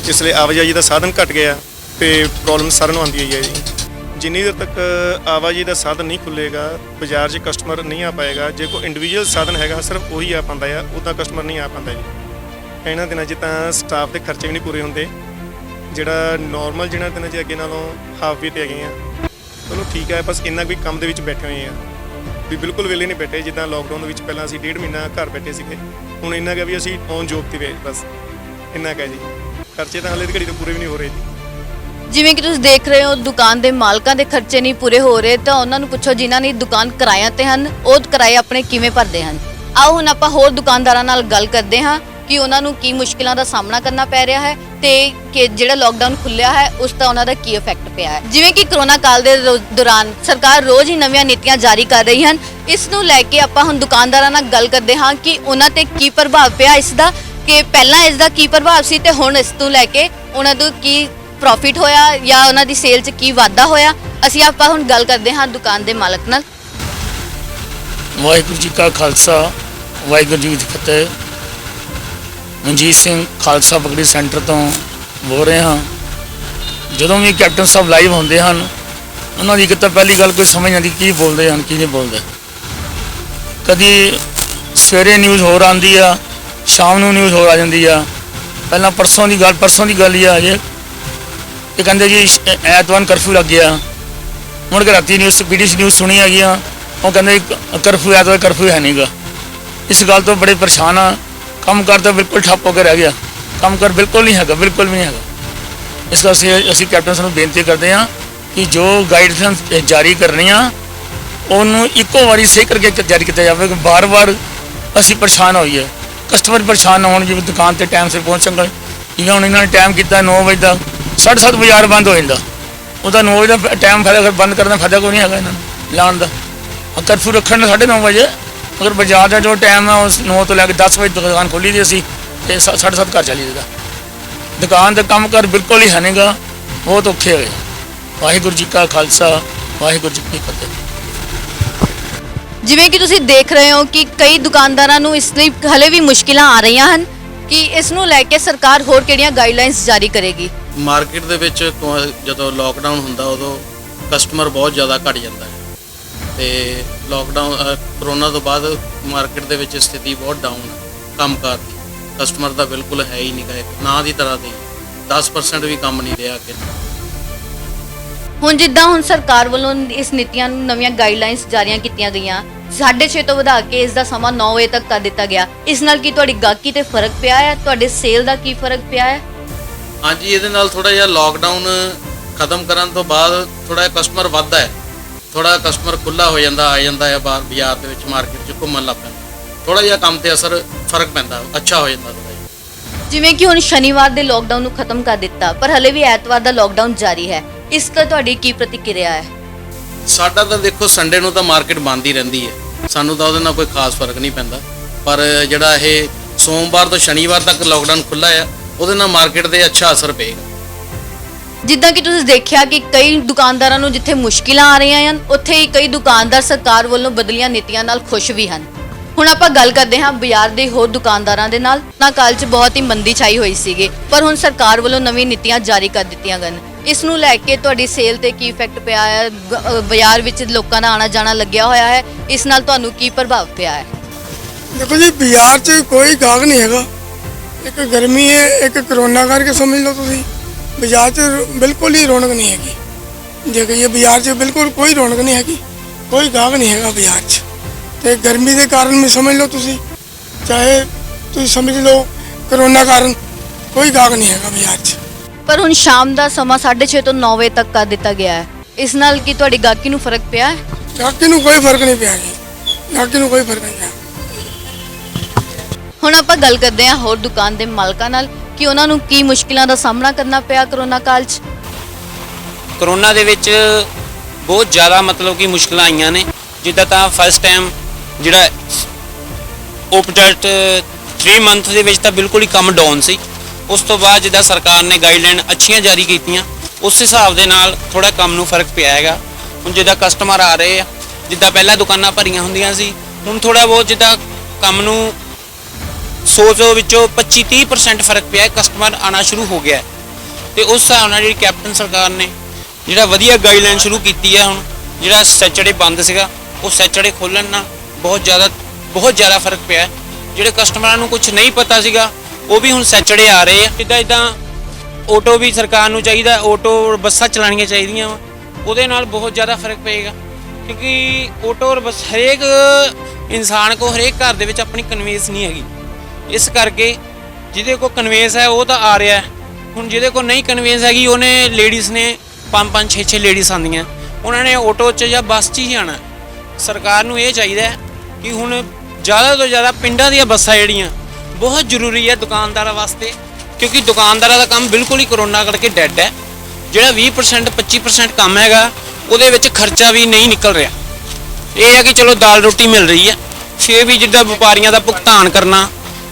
ਜਿਸਲੇ ਆਵਾਜਾਈ ਦਾ ਸਾਧਨ ਘੱਟ ਗਿਆ ਤੇ ਪ੍ਰੋਬਲਮ ਸਾਰਿਆਂ ਨੂੰ ਆਉਂਦੀ ਹੈ ਜੀ। ਜਿੰਨੀ ਦੇਰ ਤੱਕ ਆਵਾਜਾਈ ਦਾ ਸਾਧਨ ਨਹੀਂ ਖੁੱਲ੍ਹੇਗਾ ਬਾਜ਼ਾਰ 'ਚ ਕਸਟਮਰ ਨਹੀਂ ਆ ਪਾਏਗਾ। ਜੇ ਕੋਈ ਇੰਡੀਵਿਜੂਅਲ ਸਾਧਨ ਹੈਗਾ ਸਿਰਫ ਉਹੀ ਆ ਪਾਉਂਦਾ ਆ, ਉੱਦਾਂ ਕਸਟਮਰ ਨਹੀਂ ਆ ਪਾਉਂਦਾ ਜੀ। ਇਹਨਾਂ ਦਿਨਾਂ 'ਚ ਤਾਂ ਸਟਾਫ ਦੇ ਖਰਚੇ ਵੀ ਨਹੀਂ ਪੂਰੇ ਹੁੰਦੇ। ਜਿਹੜਾ ਨੋਰਮਲ ਜਿਹਨਾਂ ਦਿਨਾਂ 'ਚ ਅੱਗੇ ਨਾਲੋਂ ਹਾਫ ਵੀ ਤੇ ਹੈਗੇ ਆ। ਚਲੋ ਠੀਕ ਹੈ, ਬਸ ਇੰਨਾ ਕੋਈ ਕੰਮ ਦੇ ਵਿੱਚ ਬੈਠੇ ਹੋਏ ਆ। ਵੀ ਬਿਲਕੁਲ ਵਿਹਲੇ ਨਹੀਂ ਬੈਠੇ। ਜਿੱਦਾਂ ਲੋਕਡਾਊਨ ਦੇ ਵਿੱਚ ਪਹਿਲਾਂ ਅਸੀਂ 1.5 ਮਹੀਨਾ ਘਰ ਬੈਠੇ ਸੀਗੇ, ਹੁਣ ਇੰਨਾ ਕੁ ਵੀ ਅਸੀਂ ਔਨ ਜੋਬ ਤੇ ਵੇ ਬਸ ਇੰਨਾ ਕੁ ਹੈ ਜੀ। ਖਰਚੇ ਤਾਂ ਹਾਲੇ ਦੀ ਘੜੀ ਤੋਂ ਪੂਰੇ ਵੀ ਨਹੀਂ ਹੋ ਰਹੇ ਜੀ। ਜਿਵੇਂ ਕਿ ਤੁਸੀਂ ਦੇਖ ਰਹੇ ਹੋ ਦੁਕਾਨ ਦੇ ਮਾਲਕਾਂ ਦੇ ਖਰਚੇ ਨਹੀਂ ਪੂਰੇ ਹੋ ਰਹੇ, ਤਾਂ ਉਹਨਾਂ ਨੂੰ ਪੁੱਛੋ ਜਿਨ੍ਹਾਂ ਨੇ ਦੁਕਾਨ ਕਿਰਾਇਆ ਤੇ ਹਨ, ਉਹ ਕਿਰਾਏ ਆਪਣੇ ਕਿਵੇਂ ਭਰਦੇ ਹਨ। ਆਓ ਹੁਣ ਆਪਾਂ ਹੋਰ ਦੁਕਾਨਦਾਰਾਂ ਨਾਲ ਗੱਲ ਕਰਦੇ ਹਾਂ ਕਿ ਉਹਨਾਂ ਨੂੰ ਕੀ ਮੁਸ਼ਕਿਲਾਂ ਦਾ ਸਾਹਮਣਾ ਕਰਨਾ ਪੈ ਰਿਹਾ ਹੈ ਤੇ ਕਿ ਜਿਹੜਾ ਲੋਕਡਾਊਨ ਖੁੱਲਿਆ ਹੈ ਉਸ ਦਾ ਉਹਨਾਂ ਦਾ ਕੀ ਇਫੈਕਟ ਪਿਆ ਹੈ। ਜਿਵੇਂ ਕਿ ਕਰੋਨਾ ਕਾਲ ਦੇ ਦੌਰਾਨ ਸਰਕਾਰ ਰੋਜ਼ ਹੀ ਨਵੀਆਂ ਨੀਤੀਆਂ ਜਾਰੀ ਕਰ ਰਹੀ ਹਨ, ਇਸ ਨੂੰ ਲੈ ਕੇ ਆਪਾਂ ਹੁਣ ਦੁਕਾਨਦਾਰਾਂ ਨਾਲ ਗੱਲ ਕਰਦੇ ਹਾਂ ਕਿ ਉਹਨਾਂ ਤੇ ਕੀ ਪ੍ਰਭਾਵ ਪਿਆ ਇਸ ਦਾ, ਕਿ ਪਹਿਲਾਂ ਇਸ ਦਾ ਕੀ ਪ੍ਰਭਾਵ ਸੀ ਤੇ ਹੁਣ ਇਸ ਤੋਂ ਲੈ ਕੇ ਉਹਨਾਂ ਨੂੰ ਕੀ ਪ੍ਰੋਫਿਟ ਹੋਇਆ ਜਾਂ ਉਹਨਾਂ ਦੀ ਸੇਲ 'ਚ ਕੀ ਵਾਧਾ ਹੋਇਆ। ਅਸੀਂ ਆਪਾਂ ਹੁਣ ਗੱਲ ਕਰਦੇ ਹਾਂ ਦੁਕਾਨ ਦੇ ਮਾਲਕ ਨਾਲ। ਵਾਹਿਗੁਰੂ ਜੀ ਕਾ ਖਾਲਸਾ, ਵਾਹਿਗੁਰੂ ਜੀ ਕੀ ਫਤਿਹ। ਮਨਜੀਤ ਸਿੰਘ ਖਾਲਸਾ ਪਗੜੀ ਸੈਂਟਰ ਤੋਂ ਬੋਲ ਰਹੇ ਹਾਂ। ਜਦੋਂ ਵੀ ਕੈਪਟਨ ਸਾਹਿਬ ਲਾਈਵ ਹੁੰਦੇ ਹਨ, ਉਹਨਾਂ ਦੀ ਇੱਕ ਤਾਂ ਪਹਿਲੀ ਗੱਲ ਕੋਈ ਸਮਝ ਨਹੀਂ ਆਉਂਦੀ ਕੀ ਬੋਲਦੇ ਹਨ ਕੀ ਨਹੀਂ ਬੋਲਦੇ। ਕਦੀ ਸਵੇਰੇ ਨਿਊਜ਼ ਹੋਰ ਆਉਂਦੀ ਆ, ਸ਼ਾਮ ਨੂੰ ਨਿਊਜ਼ ਹੋਰ ਆ ਜਾਂਦੀ ਆ। ਪਹਿਲਾਂ ਪਰਸੋਂ ਦੀ ਗੱਲ ਹੀ ਆ ਜੇ ਇਹ ਕਹਿੰਦੇ ਜੀ ਐਤਵਾਰ ਕਰਫਿਊ ਲੱਗ ਗਿਆ। ਮੁੜ ਕੇ ਰਾਤੀ ਨਿਊਜ਼ BBC ਨਿਊਜ਼ ਸੁਣੀ ਹੈਗੀ ਆ, ਉਹ ਕਹਿੰਦੇ ਕਰਫਿਊ ਐਤਵਾਰ ਕਰਫਿਊ ਹੈ ਨਹੀਂਗਾ। ਇਸ ਗੱਲ ਤੋਂ ਬੜੇ ਪਰੇਸ਼ਾਨ ਆ। ਕੰਮ ਕਾਰ ਤਾਂ ਬਿਲਕੁਲ ਠੱਪ ਹੋ ਕੇ ਰਹਿ ਗਿਆ, ਕੰਮ ਕਰ ਬਿਲਕੁਲ ਨਹੀਂ ਹੈਗਾ, ਬਿਲਕੁਲ ਵੀ ਨਹੀਂ ਹੈਗਾ। ਇਸ ਕਰਕੇ ਅਸੀਂ ਕੈਪਟਨ ਸਾਹਿਬ ਨੂੰ ਬੇਨਤੀ ਕਰਦੇ ਹਾਂ ਕਿ ਜੋ ਗਾਈਡਲਾਈਨਸ ਜਾਰੀ ਕਰਨੀਆਂ ਉਹਨੂੰ ਇੱਕੋ ਵਾਰੀ ਸਹੀ ਕਰਕੇ ਜਾਰੀ ਕੀਤਾ ਜਾਵੇ। ਬਾਰ-ਬਾਰ ਅਸੀਂ ਪਰੇਸ਼ਾਨ ਹੋਈਏ, ਕਸਟਮਰ ਪਰੇਸ਼ਾਨ ਨਾ ਹੋਣ। ਜਿਵੇਂ ਦੁਕਾਨ ਤੇ ਟਾਈਮ ਸਿਰ ਪਹੁੰਚ ਸਕਣ। ਜਿਵੇਂ ਹੁਣ ਇਹਨਾਂ ਨੇ ਟਾਈਮ ਕੀਤਾ 9 ਵਜੇ ਦਾ, 7:30 ਬਾਜ਼ਾਰ ਬੰਦ ਹੋ ਜਾਂਦਾ। ਉਹਦਾ 9 ਵਜੇ ਦਾ ਟਾਈਮ ਫਾਇਦਾ ਬੰਦ ਕਰਨ ਦਾ ਫਾਇਦਾ ਕੋਈ ਨਹੀਂ ਹੈਗਾ ਇਹਨਾਂ ਨੂੰ ਲਾਉਣ ਦਾ। ਕਰਫਿਊ ਰੱਖਣ ਦਾ 9:30 ਵਜੇ, ਅਗਰ ਬਾਜ਼ਾਰ ਦਾ ਜੋ ਟਾਈਮ ਹੈ ਉਸ 9 ਤੋਂ ਲੈ ਕੇ 10 ਵਜੇ ਦੁਕਾਨ ਖੋਲੀ ਦੀ ਅਸੀਂ ਤੇ 7:30 ਘਰ ਚਲੀ ਜਾਈਦਾ। ਦੁਕਾਨ ਦਾ ਕੰਮ ਕਰ ਬਿਲਕੁਲ ਹੀ ਹੈ ਨਹੀਂਗਾ, ਬਹੁਤ ਔਖੇ ਹੋਏ। ਵਾਹਿਗੁਰੂ ਜੀ ਕਾ ਖਾਲਸਾ, ਵਾਹਿਗੁਰੂ ਜੀ ਕੀ ਫਤਿਹ। ਜਿਵੇਂ ਕਿ ਤੁਸੀਂ ਦੇਖ ਰਹੇ ਹੋ ਕਿ ਕਈ ਦੁਕਾਨਦਾਰਾਂ ਨੂੰ ਇਸ ਲਈ ਹਲੇ ਵੀ ਮੁਸ਼ਕਿਲਾਂ ਆ ਰਹੀਆਂ ਹਨ ਕਿ ਇਸ ਨੂੰ ਲੈ ਕੇ ਸਰਕਾਰ ਹੋਰ ਕਿਹੜੀਆਂ ਗਾਈਡਲਾਈਨਸ ਜਾਰੀ ਕਰੇਗੀ। ਮਾਰਕੀਟ ਦੇ ਵਿੱਚ ਜਦੋਂ ਲੋਕਡਾਊਨ ਹੁੰਦਾ ਉਦੋਂ ਕਸਟਮਰ ਬਹੁਤ ਜ਼ਿਆਦਾ ਘਟ ਜਾਂਦਾ ਹੈ ਤੇ ਲੋਕਡਾਊਨ ਕਰੋਨਾ ਤੋਂ ਬਾਅਦ ਮਾਰਕੀਟ ਦੇ ਵਿੱਚ ਸਥਿਤੀ ਬਹੁਤ ਡਾਊਨ ਹੈ। ਕੰਮਕਾਰ ਦੀ ਕਸਟਮਰ ਦਾ ਬਿਲਕੁਲ ਹੈ ਹੀ ਨਹੀਂਗਾ, ਨਾ ਦੀ ਤਰ੍ਹਾਂ ਦੀ 10% ਵੀ ਕੰਮ ਨਹੀਂ ਰਿਹਾ ਕਿ ਹੁਣ ਜਿੱਦਾਂ ਹੁਣ ਸਰਕਾਰ ਵੱਲੋਂ ਇਸ ਨੀਤੀਆਂ ਨੂੰ ਨਵੀਆਂ ਗਾਈਡਲਾਈਨਸ ਜਾਰੀਆਂ ਕੀਤੀਆਂ ਗਈਆਂ, 6:30 ਤੋਂ ਵਧਾ ਕੇ ਇਸ ਦਾ ਸਮਾਂ 9 ਵਜੇ ਤੱਕ ਕਰ ਦਿੱਤਾ ਗਿਆ। ਇਸ ਨਾਲ ਕੀ ਤੁਹਾਡੀ ਗਾਹਕੀ ਤੇ ਫਰਕ ਪਿਆ ਹੈ, ਤੁਹਾਡੇ ਸੇਲ ਦਾ ਕੀ ਫਰਕ ਪਿਆ ਹੈ? ਹਾਂਜੀ, ਇਹਦੇ ਨਾਲ ਥੋੜਾ ਜਿਹਾ ਲੋਕਡਾਊਨ ਖਤਮ ਕਰਨ ਤੋਂ ਬਾਅਦ ਥੋੜਾ ਜਿਹਾ ਕਸਟਮਰ ਵੱਧਦਾ ਹੈ, ਥੋੜਾ ਕਸਟਮਰ ਖੁੱਲਾ ਹੋ ਜਾਂਦਾ, ਆ ਜਾਂਦਾ ਹੈ ਬਾਹਰ ਬਾਜ਼ਾਰ ਦੇ ਵਿੱਚ ਮਾਰਕੀਟ 'ਚ ਘੁੰਮਣ ਲੱਗ ਪੈਂਦਾ। ਥੋੜਾ ਜਿਹਾ ਕੰਮ ਤੇ ਅਸਰ ਫਰਕ ਪੈਂਦਾ, ਅੱਛਾ ਹੋ ਜਾਂਦਾ ਥੋੜਾ ਜਿਹਾ। ਜਿਵੇਂ ਕਿ ਹੁਣ ਸ਼ਨੀਵਾਰ ਦੇ ਲੋਕਡਾਊਨ ਨੂੰ ਖਤਮ ਕਰ ਦਿੱਤਾ, ਪਰ ਹਲੇ ਵੀ ਐਤਵਾਰ ਦਾ ਲੋਕਡਾਊਨ ਜਾਰੀ ਹੈ। ਇਸ ਤੇ ਤੁਹਾਡੀ ਕੀ ਪ੍ਰਤੀਕਿਰਿਆ ਹੈ? ਸਾਡਾ ਤਾਂ ਦੇਖੋ ਸੰਡੇ ਨੂੰ ਤਾਂ ਮਾਰਕੀਟ ਬੰਦ ਹੀ ਰਹਿੰਦੀ ਹੈ, ਸਾਨੂੰ ਤਾਂ ਉਹਦੇ ਨਾਲ ਕੋਈ ਖਾਸ ਫਰਕ ਨਹੀਂ ਪੈਂਦਾ। ਪਰ ਜਿਹੜਾ ਇਹ ਸੋਮਵਾਰ ਤੋਂ ਸ਼ਨੀਵਾਰ ਤੱਕ ਲੋਕਡਾਊਨ ਖੁੱਲ੍ਹਾ ਹੈ, ਉਹਦੇ ਨਾਲ ਮਾਰਕੀਟ ਤੇ ਅੱਛਾ ਅਸਰ ਪਏਗਾ। ਜਿੱਦਾਂ ਕਿ ਤੁਸੀਂ ਦੇਖਿਆ ਕਿ ਕਈ ਦੁਕਾਨਦਾਰਾਂ ਨੂੰ ਜਿੱਥੇ ਮੁਸ਼ਕਿਲਾਂ ਆ ਰਹੀਆਂ ਹਨ, ਉੱਥੇ ਹੀ ਕਈ ਦੁਕਾਨਦਾਰ ਸਰਕਾਰ ਵੱਲੋਂ ਬਦਲੀਆਂ ਨੀਤੀਆਂ ਨਾਲ ਖੁਸ਼ ਵੀ ਹਨ। ਹੁਣ ਆਪਾਂ ਗੱਲ ਕਰਦੇ ਹਾਂ ਬਾਜ਼ਾਰ ਦੇ ਹੋਰ ਦੁਕਾਨਦਾਰਾਂ ਦੇ ਨਾਲ। ਨਾ ਕਾਲ 'ਚ ਬਹੁਤ ਹੀ ਮੰਦੀ ਛਾਈ ਹੋਈ ਸੀਗੀ, ਪਰ ਹੁਣ ਸਰਕਾਰ ਵੱਲੋਂ ਨਵੀਂ ਨੀਤੀਆਂ ਜਾਰੀ ਕਰ ਦਿੱਤੀਆਂ ਗਈਆਂ। ਇਸ ਨੂੰ ਲੈ ਕੇ ਤੁਹਾਡੀ ਸੇਲ ਤੇ ਕੀ ਇਫੈਕਟ ਪਿਆ ਹੈ? ਬਾਜ਼ਾਰ ਵਿੱਚ ਲੋਕਾਂ ਦਾ ਆਣਾ ਜਾਣਾ ਲੱਗਿਆ ਹੋਇਆ ਹੈ, ਇਸ ਨਾਲ ਤੁਹਾਨੂੰ ਕੀ ਪ੍ਰਭਾਵ ਪਿਆ ਹੈ? ਦੇਖੋ ਜੀ, ਬਾਜ਼ਾਰ 'ਚ ਕੋਈ ਗਾਹਕ ਨਹੀਂ ਹੈਗਾ। ਇੱਕ ਗਰਮੀ ਹੈ, ਇੱਕ ਕਰੋਨਾ ਕਰਕੇ ਸਮਝ ਲਓ ਤੁਸੀਂ। ਬਾਜ਼ਾਰ 'ਚ ਬਿਲਕੁਲ ਹੀ ਰੌਣਕ ਨਹੀਂ ਹੈਗੀ। ਜੇ ਕਹੀਏ ਬਾਜ਼ਾਰ 'ਚ ਬਿਲਕੁਲ ਕੋਈ ਰੌਣਕ ਨਹੀਂ ਹੈਗੀ, ਕੋਈ ਗਾਹਕ ਨਹੀਂ ਹੈਗਾ ਬਾਜ਼ਾਰ 'ਚ। ਤੇ ਗਰਮੀ ਦੇ ਕਾਰਨ ਵੀ ਸਮਝ ਲਓ ਤੁਸੀਂ, ਚਾਹੇ ਤੁਸੀਂ ਸਮਝ ਲਓ ਕਰੋਨਾ ਕਾਰਨ ਕੋਈ ਗਾਹਕ ਨਹੀਂ ਹੈਗਾ ਬਾਜ਼ਾਰ 'ਚ। ਪਰ ਹੁਣ ਸ਼ਾਮ ਦਾ ਸਮਾਂ 6:30 ਤੋਂ 9 ਵਜੇ ਤੱਕ ਕਰ ਦਿੱਤਾ ਗਿਆ ਹੈ। ਇਸ ਨਾਲ ਕੀ ਤੁਹਾਡੀ ਗਾਹਕੀ ਨੂੰ ਫਰਕ ਪਿਆ ਹੈ? ਗਾਹਕੀ ਨੂੰ ਕੋਈ ਫਰਕ ਨਹੀਂ ਪਿਆ ਜੀ, ਗਾਹਕੀ ਨੂੰ ਕੋਈ ਫਰਕ ਨਹੀਂ ਪਿਆ। ਹੁਣ ਆਪਾਂ ਗੱਲ ਕਰਦੇ ਹਾਂ ਹੋਰ ਦੁਕਾਨ ਦੇ ਮਾਲਕਾਂ ਨਾਲ ਕਿ ਉਹਨਾਂ ਨੂੰ ਕੀ ਮੁਸ਼ਕਿਲਾਂ ਦਾ ਸਾਹਮਣਾ ਕਰਨਾ ਪਿਆ ਕਰੋਨਾ ਕਾਲ 'ਚ। ਕਰੋਨਾ ਦੇ ਵਿੱਚ ਬਹੁਤ ਜ਼ਿਆਦਾ ਮਤਲਬ ਕਿ ਮੁਸ਼ਕਲਾਂ ਆਈਆਂ ਨੇ। ਜਿੱਦਾਂ ਤਾਂ ਫਸਟ ਟਾਈਮ ਜਿਹੜਾ ਓਪਡਟ 3 ਮੰਥ ਦੇ ਵਿੱਚ ਤਾਂ ਬਿਲਕੁਲ ਹੀ ਕੰਮ ਡਾਊਨ ਸੀ। ਉਸ ਤੋਂ ਬਾਅਦ ਜਿੱਦਾਂ ਸਰਕਾਰ ਨੇ ਗਾਈਡਲਾਈਨ ਅੱਛੀਆਂ ਜਾਰੀ ਕੀਤੀਆਂ, ਉਸ ਹਿਸਾਬ ਦੇ ਨਾਲ ਥੋੜਾ ਕੰਮ ਨੂੰ ਫਰਕ ਪਿਆ ਹੈਗਾ। ਹੁਣ ਜਿੱਦਾਂ ਕਸਟਮਰ ਆ ਰਹੇ ਆ, ਜਿੱਦਾਂ ਪਹਿਲਾਂ ਦੁਕਾਨਾਂ ਭਰੀਆਂ ਹੁੰਦੀਆਂ ਸੀ, ਹੁਣ ਥੋੜਾ ਬਹੁਤ ਜਿੱਦਾਂ ਕੰਮ ਨੂੰ 100 ਵਿੱਚੋਂ 25-30% ਫਰਕ ਪਿਆ ਹੈ, ਕਸਟਮਰ ਆਣਾ ਸ਼ੁਰੂ ਹੋ ਗਿਆ। ਤੇ ਉਸ ਹਿਸਾਬ ਨਾਲ ਜਿਹੜੀ ਕੈਪਟਨ ਸਰਕਾਰ ਨੇ ਜਿਹੜਾ ਵਧੀਆ ਗਾਈਡਲਾਈਨ ਸ਼ੁਰੂ ਕੀਤੀ ਹੈ, ਹੁਣ ਜਿਹੜਾ ਸੈਚਰਡੇ ਬੰਦ ਸੀਗਾ ਉਹ ਸੈਚਰਡੇ ਖੋਲ੍ਹਣ ਨਾਲ ਬਹੁਤ ਜ਼ਿਆਦਾ ਫਰਕ ਪਿਆ ਹੈ। ਜਿਹੜੇ ਕਸਟਮਰਾਂ ਨੂੰ ਕੁਝ ਨਹੀਂ ਪਤਾ ਸੀਗਾ ਉਹ ਵੀ ਹੁਣ ਸੈਚਰਡੇ ਆ ਰਹੇ ਆ। ਇੱਦਾਂ ਆਟੋ ਵੀ ਸਰਕਾਰ ਨੂੰ ਚਾਹੀਦਾ, ਆਟੋ ਬੱਸਾਂ ਚਲਾਉਣੀਆਂ ਚਾਹੀਦੀਆਂ ਵਾ, ਉਹਦੇ ਨਾਲ ਬਹੁਤ ਜ਼ਿਆਦਾ ਫਰਕ ਪਏਗਾ। ਕਿਉਂਕਿ ਆਟੋ ਔਰ ਬੱਸ ਹਰੇਕ ਇਨਸਾਨ ਕੋ ਹਰੇਕ ਘਰ ਦੇ ਵਿੱਚ ਆਪਣੀ ਕਨਵੀਨਸ ਨਹੀਂ ਹੈਗੀ। ਇਸ ਕਰਕੇ ਜਿਹਦੇ ਕੋ ਕਨਵੀਨਸ ਹੈ ਉਹ ਤਾਂ ਆ ਰਿਹਾ। ਹੁਣ ਜਿਹਦੇ ਕੋ ਨਹੀਂ ਕਨਵੀਨਸ ਹੈਗੀ ਉਹਨੇ ਲੇਡੀਜ਼ ਨੇ 5-5 6-6 ਲੇਡੀਜ਼ ਆਉਂਦੀਆਂ, ਉਹਨਾਂ ਨੇ ਆਟੋ 'ਚ ਜਾਂ ਬੱਸ 'ਚ ਹੀ ਆਉਣਾ। ਸਰਕਾਰ ਨੂੰ ਇਹ ਚਾਹੀਦਾ ਹੈ ਕਿ ਹੁਣ ਜ਼ਿਆਦਾ ਤੋਂ ਜ਼ਿਆਦਾ ਪਿੰਡਾਂ ਦੀਆਂ ਬੱਸਾਂ ਜਿਹੜੀਆਂ ਬਹੁਤ ਜ਼ਰੂਰੀ ਹੈ ਦੁਕਾਨਦਾਰਾਂ ਵਾਸਤੇ, ਕਿਉਂਕਿ ਦੁਕਾਨਦਾਰਾਂ ਦਾ ਕੰਮ ਬਿਲਕੁਲ ਹੀ ਕਰੋਨਾ ਕਰਕੇ ਡੈਡ ਹੈ। ਜਿਹੜਾ 20% 25% ਕੰਮ ਹੈਗਾ ਉਹਦੇ ਵਿੱਚ ਖਰਚਾ ਵੀ ਨਹੀਂ ਨਿਕਲ ਰਿਹਾ। ਇਹ ਹੈ ਕਿ ਚਲੋ ਦਾਲ ਰੋਟੀ ਮਿਲ ਰਹੀ ਹੈ, ਫਿਰ ਵੀ ਜਿੱਦਾਂ ਵਪਾਰੀਆਂ ਦਾ ਭੁਗਤਾਨ ਕਰਨਾ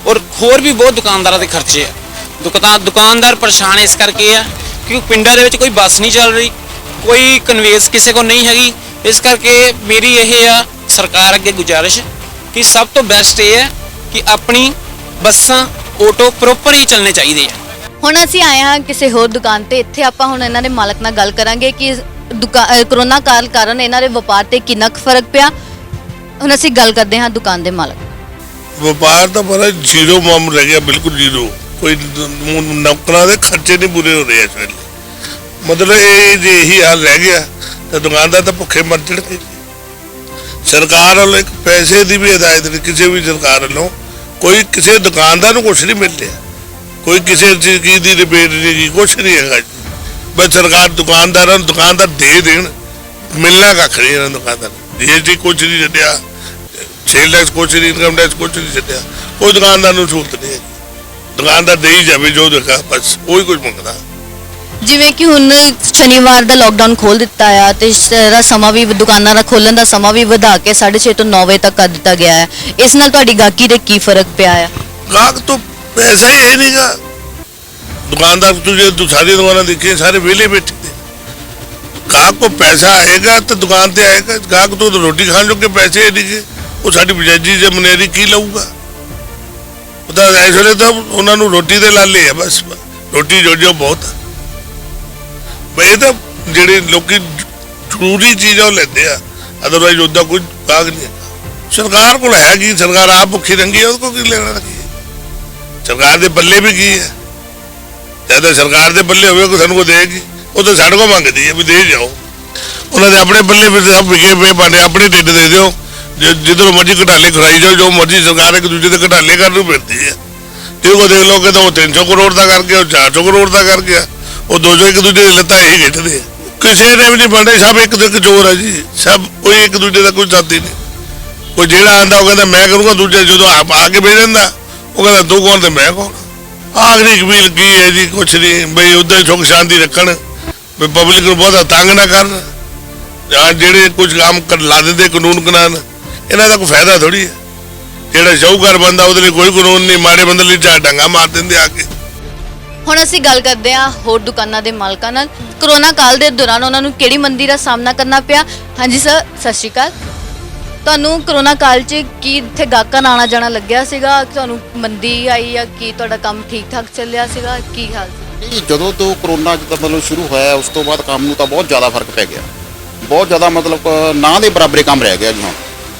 ਔਰ ਹੋਰ ਵੀ ਬਹੁਤ ਦੁਕਾਨਦਾਰਾਂ ਦੇ ਖਰਚੇ ਆ। ਦੁਕਾਨਦਾਰ ਪਰੇਸ਼ਾਨ ਇਸ ਕਰਕੇ ਆ ਕਿਉਂਕਿ ਪਿੰਡਾਂ ਦੇ ਵਿੱਚ ਕੋਈ ਬੱਸ ਨਹੀਂ ਚੱਲ ਰਹੀ, ਕੋਈ ਕਨਵੇਂਸ ਕਿਸੇ ਕੋਲ ਨਹੀਂ ਹੈਗੀ। ਇਸ ਕਰਕੇ ਮੇਰੀ ਇਹ ਆ ਸਰਕਾਰ ਅੱਗੇ ਗੁਜ਼ਾਰਿਸ਼ ਕਿ ਸਭ ਤੋਂ ਬੈਸਟ ਇਹ ਹੈ ਕਿ ਆਪਣੀ ਬੱਸਾਂ ਆਟੋ ਪ੍ਰੋਪਰ ਹੀ ਚੱਲਣੇ ਚਾਹੀਦੇ ਆ। ਹੁਣ ਅਸੀਂ ਆਏ ਹਾਂ ਕਿਸੇ ਹੋਰ ਦੁਕਾਨ ਤੇ। ਇੱਥੇ ਆਪਾਂ ਹੁਣ ਇਹਨਾਂ ਦੇ ਮਾਲਕ ਨਾਲ ਗੱਲ ਕਰਾਂਗੇ ਕਿ ਕਰੋਨਾ ਕਾਲ ਕਾਰਨ ਇਹਨਾਂ ਦੇ ਵਪਾਰ ਤੇ ਕਿੰਨਾ ਕੁ ਫਰਕ ਪਿਆ। ਹੁਣ ਅਸੀਂ ਗੱਲ ਕਰਦੇ ਹਾਂ ਦੁਕਾਨ ਦੇ ਮਾਲਕ। ਵਪਾਰ ਤਾਂ ਬੜਾ ਜ਼ੀਰੋ ਮਾਮ ਰਹਿ ਗਿਆ, ਬਿਲਕੁਲ ਜ਼ੀਰੋ। ਕੋਈ ਨੌਕਰਾਂ ਦੇ ਖਰਚੇ ਨਹੀਂ ਪੂਰੇ ਹੋ ਰਹੇ ਇਸ ਵੇਲੇ। ਮਤਲਬ ਇਹ ਜੇ ਇਹੀ ਹਾਲ ਰਹਿ ਗਿਆ ਤਾਂ ਦੁਕਾਨਦਾਰ ਤਾਂ ਭੁੱਖੇ ਮਰ ਜਾਣਗੇ। ਸਰਕਾਰ ਵੱਲੋਂ ਇੱਕ ਪੈਸੇ ਦੀ ਵੀ ਹਦਾਇਤ ਨਹੀਂ, ਕਿਸੇ ਵੀ ਸਰਕਾਰ ਵੱਲੋਂ ਕੋਈ ਕਿਸੇ ਦੁਕਾਨਦਾਰ ਨੂੰ ਕੁਛ ਨਹੀਂ ਮਿਲ ਰਿਹਾ, ਕੋਈ ਕਿਸੇ ਚੀਜ਼ ਦੀ ਰਿਪੇਅਰ ਨਹੀਂ, ਕੁਛ ਨਹੀਂ ਹੈਗਾ। ਬਸ ਸਰਕਾਰ ਦੁਕਾਨਦਾਰਾਂ ਨੂੰ ਦੁਕਾਨਦਾਰ ਦੇ ਦੇਣ, ਮਿਲਣਾ ਕੱਖ ਨਹੀਂ ਇਹਨਾਂ ਦੁਕਾਨਦਾਰ। GST ਕੁਛ ਨਹੀਂ ਛੱਡਿਆ, ਸੇਲ ਟੈਕਸ ਕੁਛ ਨਹੀਂ, ਇਨਕਮ ਟੈਕਸ ਕੁਛ ਨਹੀਂ ਛੱਡਿਆ। ਕੋਈ ਦੁਕਾਨਦਾਰ ਨੂੰ ਸਹੂਲਤ ਨਹੀਂ ਹੈ। ਦੁਕਾਨਦਾਰ ਦੇ ਹੀ ਜਾਵੇ ਜੋ ਦੇਖਾ, ਬਸ ਉਹੀ ਕੁਝ ਮੰਗਦਾ। ਜਿਵੇਂ ਕਿ ਹੁਣ ਸ਼ਨੀਵਾਰ ਦਾ ਲੋਕਡਾਊਨ ਖੋਲ ਦਿੱਤਾ ਆ ਤੇ ਇਹਦਾ ਸਮਾਂ ਵੀ ਦੁਕਾਨਾਂ ਦਾ ਖੋਲਣ ਦਾ ਸਮਾਂ ਵੀ ਵਧਾ ਕੇ 6:30 ਤੋਂ 9 ਵਜੇ ਤੱਕ ਕਰ ਦਿੱਤਾ ਗਿਆ ਹੈ। ਇਸ ਨਾਲ ਤੁਹਾਡੀ ਗਾਹਕੀ ਤੇ ਕੀ ਫਰਕ ਪਿਆ ਆ? ਗਾਹਕ ਤੋਂ ਪੈਸਾ ਹੀ ਹੈ ਨਹੀਂਗਾ। दुकानदार तुझे सारी दुकान देखिए सारे वेले बैठे थे। गाहक को पैसा आएगा तो दुकान पे आएगा। गाहक तो रोटी खाने जो के पैसे है नहीं, वो साड़ी बजाजी से मनेरी की लाऊगा पता इस वे तो उन्होंने रोटी दे ला ले है, बस रोटी जो बहुत भाई तो ਜਿਹੜੇ ਲੋਕੀ ਜ਼ਰੂਰੀ ਚੀਜ਼ਾਂ ਲੈਂਦੇ ਆ, ਅਦਰਵਾਈਜ਼ ਉਹਦਾ ਕੋਈ ਕਾਗ ਨਹੀਂ ਹੈ। ਸਰਕਾਰ ਕੋਲ ਹੈ ਕੀ, ਸਰਕਾਰ ਆਪ ਭੁੱਖੀ ਰੰਗੀ ਹੈ, ਉਹਦੇ ਕੋਲ ਕੀ ਲੈਣਾ ਕੀ ਹੈ। ਸਰਕਾਰ ਦੇ ਬੱਲੇ ਵੀ ਕੀ ਹੈ, ਜਦ ਸਰਕਾਰ ਦੇ ਬੱਲੇ ਹੋਵੇ ਕੋਈ ਸਾਨੂੰ ਕੋ ਦੇਗੀ, ਉਹ ਤਾਂ ਸਾਡੇ ਕੋਲ ਮੰਗਦੀ ਹੈ ਵੀ ਦੇ ਜਾਓ। ਉਹਨਾਂ ਦੇ ਆਪਣੇ ਬੱਲੇ ਵੀ ਸਭ ਵਿਕੇ ਪਏ ਬਾਨੇ, ਆਪਣੇ ਢਿੱਡ ਦੇ ਦਿਓ, ਜਿੱਧਰੋਂ ਮਰਜ਼ੀ ਘਟਾਲੇ ਖਰਾਈ ਜਾਓ, ਜੋ ਮਰਜ਼ੀ ਸਰਕਾਰ ਇੱਕ ਦੂਜੇ ਦੇ ਘਟਾਲੇ ਕਰਨ ਨੂੰ ਫਿਰਦੀ ਹੈ। ਤੇ ਉਹ ਦੇਖ ਲਓ ਕਿ ਤਾਂ ਉਹ 300 ਕਰੋੜ ਦਾ ਕਰ ਗਿਆ, ਉਹ 400 ਕਰੋੜ ਦਾ ਕਰ ਗਿਆ, ਉਹ 200 ਇੱਕ ਦੂਜੇ ਦੇ ਲੱਤਾਂ ਇਹੀ ਖਿੱਚਦੇ ਆ। ਕਿਸੇ ਨੇ ਵੀ ਨਹੀਂ ਬਣਦੇ, ਸਭ ਇੱਕ ਤੋਂ ਇੱਕ ਚੋਰ ਹੈ ਜੀ, ਸਭ ਕੋਈ ਇੱਕ ਦੂਜੇ ਦਾ ਕੋਈ ਸਾਥੀ ਨਹੀਂ। ਕੋਈ ਜਿਹੜਾ ਆਂਦਾ ਉਹ ਕਹਿੰਦਾ ਮੈਂ ਕਰੂੰਗਾ, ਦੂਜਾ ਜਦੋਂ ਆਪ ਆ ਕੇ ਬਹਿ ਜਾਂਦਾ ਉਹ ਕਹਿੰਦਾ ਤੂੰ ਕੌਣ ਤੇ ਮੈਂ ਕੌਣ। ਆਖਰੀ ਕਬੀਲ ਕੀ ਹੈ ਜੀ, ਕੁਛ ਨਹੀਂ ਬਈ ਉੱਦਾਂ ਸੁੱਖ ਸ਼ਾਂਤੀ ਰੱਖਣ, ਵੀ ਪਬਲਿਕ ਨੂੰ ਬਹੁਤਾ ਤੰਗ ਨਾ ਕਰਨ। ਜਾਂ ਜਿਹੜੇ ਕੁਝ ਕੰਮ ਲਾ ਦਿੰਦੇ ਕਾਨੂੰਨ ਕਾਨੂੰਨ, ਇਹਨਾਂ ਦਾ ਕੋਈ ਫਾਇਦਾ ਥੋੜੀ ਹੈ। ਜਿਹੜਾ ਸ਼ਾਹੂਕਾਰ ਬੰਦਾ ਉਹਦੇ ਲਈ ਕੋਈ ਕਾਨੂੰਨ ਨਹੀਂ, ਮਾੜੇ ਬੰਦੇ ਲਈ ਚਾਰ ਡੰਗਾ ਮਾਰ ਦਿੰਦੇ ਆ ਕੇ। ਹੁਣ ਅਸੀਂ ਗੱਲ ਕਰਦੇ ਹਾਂ ਹੋਰ ਦੁਕਾਨਾਂ ਦੇ ਮਾਲਕਾਂ ਨਾਲ। ਕਰੋਨਾ ਕਾਲ ਦੇ ਦੌਰਾਨ ਉਹਨਾਂ ਨੂੰ ਕਿਹੜੀ ਮੰਦੀ ਦਾ ਸਾਹਮਣਾ ਕਰਨਾ ਪਿਆ। ਹਾਂਜੀ ਸਰ, ਸਤਿ ਸ਼੍ਰੀ ਅਕਾਲ। ਤੁਹਾਨੂੰ ਕਰੋਨਾ ਕਾਲ 'ਚ ਕੀ ਇੱਥੇ ਗਾਹਕਾਂ ਨਾਲ ਆਉਣਾ ਜਾਣਾ ਲੱਗਿਆ ਸੀਗਾ? ਤੁਹਾਨੂੰ ਮੰਦੀ ਆਈ ਜਾਂ ਕੀ ਤੁਹਾਡਾ ਕੰਮ ਠੀਕ ਠਾਕ ਚੱਲਿਆ ਸੀਗਾ, ਕੀ ਹਾਲ ਸੀ? ਨਹੀਂ, ਜਦੋਂ ਤੋਂ ਕਰੋਨਾ ਜਿੱਦਾਂ ਮਤਲਬ ਸ਼ੁਰੂ ਹੋਇਆ ਉਸ ਤੋਂ ਬਾਅਦ ਕੰਮ ਨੂੰ ਤਾਂ ਬਹੁਤ ਜ਼ਿਆਦਾ ਫਰਕ ਪੈ ਗਿਆ। ਬਹੁਤ ਜ਼ਿਆਦਾ ਮਤਲਬ ਨਾ ਦੇ ਬਰਾਬਰੇ ਕੰਮ ਰਹਿ ਗਿਆ ਜੀ।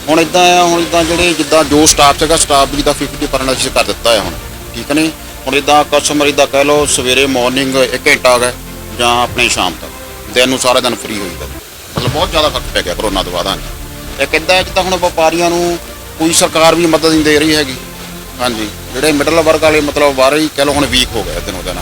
ਹੁਣ ਇੱਦਾਂ ਆ, ਹੁਣ ਇੱਦਾਂ ਜਿਹੜੇ ਜਿੱਦਾਂ ਜੋ ਸਟਾਫ ਸੀਗਾ, ਸਟਾਫ ਵੀ ਜਿੱਦਾਂ 50% ਅਸੀਂ ਕਰ ਦਿੱਤਾ ਹੈ ਹੁਣ, ਠੀਕ ਨਹੀਂ। ਹੁਣ ਇੱਦਾਂ ਕਸਟਮਰ ਇੱਦਾਂ ਕਹਿ ਲਓ ਸਵੇਰੇ ਮਾਰਨਿੰਗ 1 ਘੰਟਾ ਆ ਗਿਆ ਜਾਂ ਆਪਣੇ ਸ਼ਾਮ ਤੱਕ, ਦਿਨ ਨੂੰ ਸਾਰਾ ਦਿਨ ਫ੍ਰੀ ਹੋਈਦਾ। ਮਤਲਬ ਬਹੁਤ ਜ਼ਿਆਦਾ ਫਰਕ ਪੈ ਗਿਆ ਕਰੋਨਾ ਤੋਂ ਬਾਅਦ। ਹਾਂਜੀ, ਇੱਕ ਇੱਦਾਂ ਜਿੱਦਾਂ ਹੁਣ ਵਪਾਰੀਆਂ ਨੂੰ ਕੋਈ ਸਰਕਾਰ ਵੀ ਮਦਦ ਨਹੀਂ ਦੇ ਰਹੀ ਹੈਗੀ। ਹਾਂਜੀ, ਜਿਹੜੇ ਮਿਡਲ ਵਰਗ ਵਾਲੇ ਮਤਲਬ ਬਾਹਰ ਹੀ ਕਹਿ ਲਓ ਹੁਣ ਵੀਕ ਹੋ ਗਏ ਦਿਨੋਂ ਦਿਨ।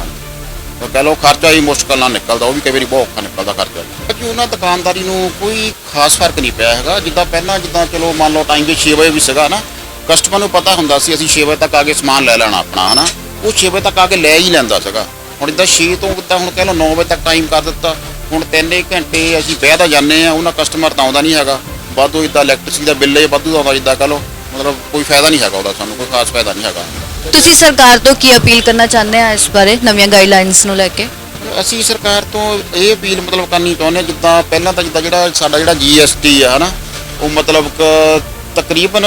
ਕਹਿ ਲਓ ਖਰਚਾ ਹੀ ਮੁਸ਼ਕਲ ਨਾਲ ਨਿਕਲਦਾ, ਉਹ ਵੀ ਕਈ ਵਾਰੀ ਬਹੁਤ ਔਖਾ ਨਿਕਲਦਾ ਖਰਚਾ। ਕਿਉਂਕਿ ਉਹਨਾਂ ਦੁਕਾਨਦਾਰੀ ਨੂੰ ਕੋਈ ਖਾਸ ਫਰਕ ਨਹੀਂ ਪਿਆ ਹੈਗਾ। ਜਿੱਦਾਂ ਪਹਿਲਾਂ ਜਿੱਦਾਂ ਚਲੋ ਮੰਨ ਲਓ ਟਾਈਮ ਵੀ 6 ਵਜੇ ਵੀ ਸੀਗਾ ਨਾ, ਕਸਟਮਰ ਨੂੰ ਪਤਾ ਹੁੰਦਾ ਸੀ ਅਸੀਂ 6 ਵਜੇ ਤੱਕ ਆ ਕੇ ਸਮਾਨ ਲੈ ਲੈਣਾ ਆਪਣਾ, ਹੈ ਨਾ। ਉਹ 6 ਵਜੇ ਤੱਕ ਆ ਕੇ ਲੈ ਹੀ ਲੈਂਦਾ ਸੀਗਾ। ਹੁਣ ਇੱਦਾਂ 6 ਤੋਂ ਇੱਦਾਂ ਹੁਣ ਕਹਿ ਲਓ 9 ਵਜੇ ਤੱਕ ਟਾਈਮ ਕਰ ਦਿੱਤਾ। ਹੁਣ 3 ਘੰਟੇ ਅਸੀਂ ਬਹਿ ਤਾਂ ਜਾਂਦੇ ਹਾਂ, ਉਹਨਾਂ ਕਸਟਮਰ ਤਾਂ ਆਉਂਦਾ ਨਹੀਂ ਹੈਗਾ। ਵਾਧੂ ਇੱਦਾਂ ਇਲੈਕਟ੍ਰਿਸਿਟੀ ਦਾ ਬਿੱਲ ਵਾਧੂ ਆਉਂਦਾ, ਜਿੱਦਾਂ ਕਹਿ ਲਓ ਮਤਲਬ ਕੋਈ ਫਾਇਦਾ ਨਹੀਂ ਹੈਗਾ ਉਹਦਾ, ਸਾਨੂੰ ਕੋਈ ਖਾਸ ਫਾਇਦਾ ਨਹੀਂ ਹੈਗਾ। ਤੁਸੀਂ ਸਰਕਾਰ ਤੋਂ ਕੀ ਅਪੀਲ ਕਰਨਾ ਚਾਹੁੰਦੇ ਆ ਇਸ ਬਾਰੇ, ਨਵੀਆਂ ਗਾਈਡਲਾਈਨਸ ਨੂੰ ਲੈ ਕੇ? ਅਸੀਂ ਸਰਕਾਰ ਤੋਂ ਇਹ ਅਪੀਲ ਮਤਲਬ ਕਰਨੀ ਚਾਹੁੰਦੇ ਹਾਂ, ਜਿੱਦਾਂ ਪਹਿਲਾਂ ਤਾਂ ਜਿੱਦਾਂ ਜਿਹੜਾ ਸਾਡਾ ਜਿਹੜਾ GST ਆ ਹੈ ਨਾ, ਉਹ ਮਤਲਬ ਤਕਰੀਬਨ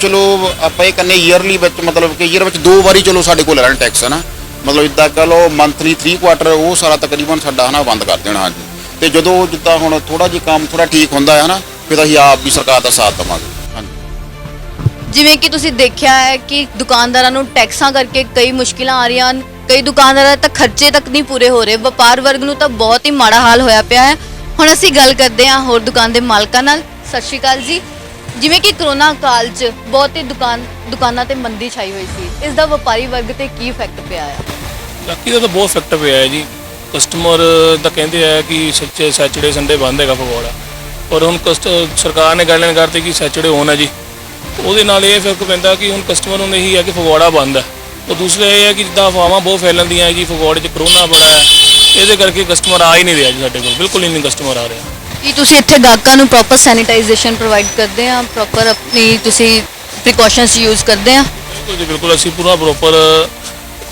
ਚਲੋ ਆਪਾਂ ਇਹ ਕਹਿੰਦੇ ਈਅਰਲੀ ਵਿੱਚ ਮਤਲਬ ਕਿ ਈਅਰ ਵਿੱਚ 2 ਵਾਰੀ ਚਲੋ ਸਾਡੇ ਕੋਲ ਰਹਿਣ ਟੈਕਸ ਹੈ ਨਾ। ਮਤਲਬ ਇੱਦਾਂ ਕਹਿ ਲਓ ਮੰਥਲੀ 3 ਕੁਆਟਰ ਉਹ ਸਾਰਾ ਤਕਰੀਬਨ ਸਾਡਾ ਹੈ ਨਾ ਬੰਦ ਕਰ ਦੇਣਾ। ਹਾਂਜੀ, ਤੇ ਜਦੋਂ ਜਿੱਦਾਂ ਹੁਣ ਥੋੜਾ ਜਿਹਾ ਕੰਮ ਥੋੜਾ ਠੀਕ ਹੁੰਦਾ ਹੈ ਨਾ, ਫਿਰ ਅਸੀਂ ਆਪ ਵੀ ਸਰਕਾਰ ਦਾ ਸਾਥ ਦੇਵਾਂਗੇ। ਹਾਂਜੀ, ਜਿਵੇਂ ਕਿ ਤੁਸੀਂ ਦੇਖਿਆ ਹੈ ਕਿ ਦੁਕਾਨਦਾਰਾਂ ਨੂੰ ਟੈਕਸਾਂ ਕਰਕੇ ਕਈ ਮੁਸ਼ਕਿਲਾਂ ਆ ਰਹੀਆਂ ਹਨ। ਕਈ ਦੁਕਾਨਦਾਰਾਂ ਦੇ ਤਾਂ ਖਰਚੇ ਤੱਕ ਨਹੀਂ ਪੂਰੇ ਹੋ ਰਹੇ। ਵਪਾਰ ਵਰਗ ਨੂੰ ਤਾਂ ਬਹੁਤ ਹੀ ਮਾੜਾ ਹਾਲ ਹੋਇਆ ਪਿਆ ਹੈ। ਹੁਣ ਅਸੀਂ ਗੱਲ ਕਰਦੇ ਹਾਂ ਹੋਰ ਦੁਕਾਨ ਦੇ ਮਾਲਕਾਂ ਨਾਲ। ਸਤਿ ਸ਼੍ਰੀ ਅਕਾਲ ਜੀ। ਜਿਵੇਂ ਕਿ ਕਰੋਨਾ ਕਾਲ 'ਚ ਬਹੁਤ ਹੀ ਦੁਕਾਨਾਂ ਤੇ ਮੰਦੀ ਛਾਈ ਹੋਈ ਸੀ, ਇਸ ਦਾ ਵਪਾਰੀ ਵਰਗ ਤੇ ਕੀ ਇਫੈਕਟ ਪਿਆ ਆ? ਬਾਕੀ ਦਾ ਤਾਂ ਬਹੁਤ ਇਫੈਕਟ ਪਿਆ ਹੈ ਜੀ। ਕਸਟਮਰ ਤਾਂ ਕਹਿੰਦੇ ਆ ਕਿ ਸੈਚਰਡੇ ਸੰਡੇ ਬੰਦ ਹੈਗਾ ਫਗਵਾੜਾ, ਪਰ ਹੁਣ ਸਰਕਾਰ ਨੇ ਗਾਈਡਲਾਈਨ ਕਰਤੀ ਕਿ ਸੈਚਰਡੇ ਔਨ ਹੈ ਜੀ। ਉਹਦੇ ਨਾਲ ਇਹ ਫਰਕ ਪੈਂਦਾ ਕਿ ਹੁਣ ਕਸਟਮਰ ਨੂੰ ਇਹੀ ਹੈ ਕਿ ਫਗਵਾੜਾ ਬੰਦ ਹੈ। ਉਹ ਦੂਸਰਾ ਇਹ ਹੈ ਕਿ ਜਿੱਦਾਂ ਅਫਵਾਹਾਂ ਬਹੁਤ ਫੈਲਦੀਆਂ ਜੀ ਫਗਵਾੜੇ 'ਚ ਕਰੋਨਾ ਬੜਾ ਹੈ, ਇਹਦੇ ਕਰਕੇ ਕਸਟਮਰ ਆ ਹੀ ਨਹੀਂ ਰਿਹਾ ਜੀ ਸਾਡੇ ਕੋਲ, ਬਿਲਕੁਲ ਹੀ ਨਹੀਂ ਕਸਟਮਰ ਆ ਰਿਹਾ। ਕੀ ਤੁਸੀਂ ਇੱਥੇ ਗਾਹਕਾਂ ਨੂੰ ਪ੍ਰੋਪਰ ਸੈਨੀਟਾਈਜੇਸ਼ਨ ਪ੍ਰੋਵਾਈਡ ਕਰਦੇ ਆ, ਪ੍ਰੋਪਰ ਆਪਣੀ ਤੁਸੀਂ ਪ੍ਰੀਕਾਸ਼ਨਸ ਯੂਜ਼ ਕਰਦੇ ਆ? ਬਿਲਕੁਲ ਜੀ ਬਿਲਕੁਲ, ਅਸੀਂ ਪੂਰਾ ਪ੍ਰੋਪਰ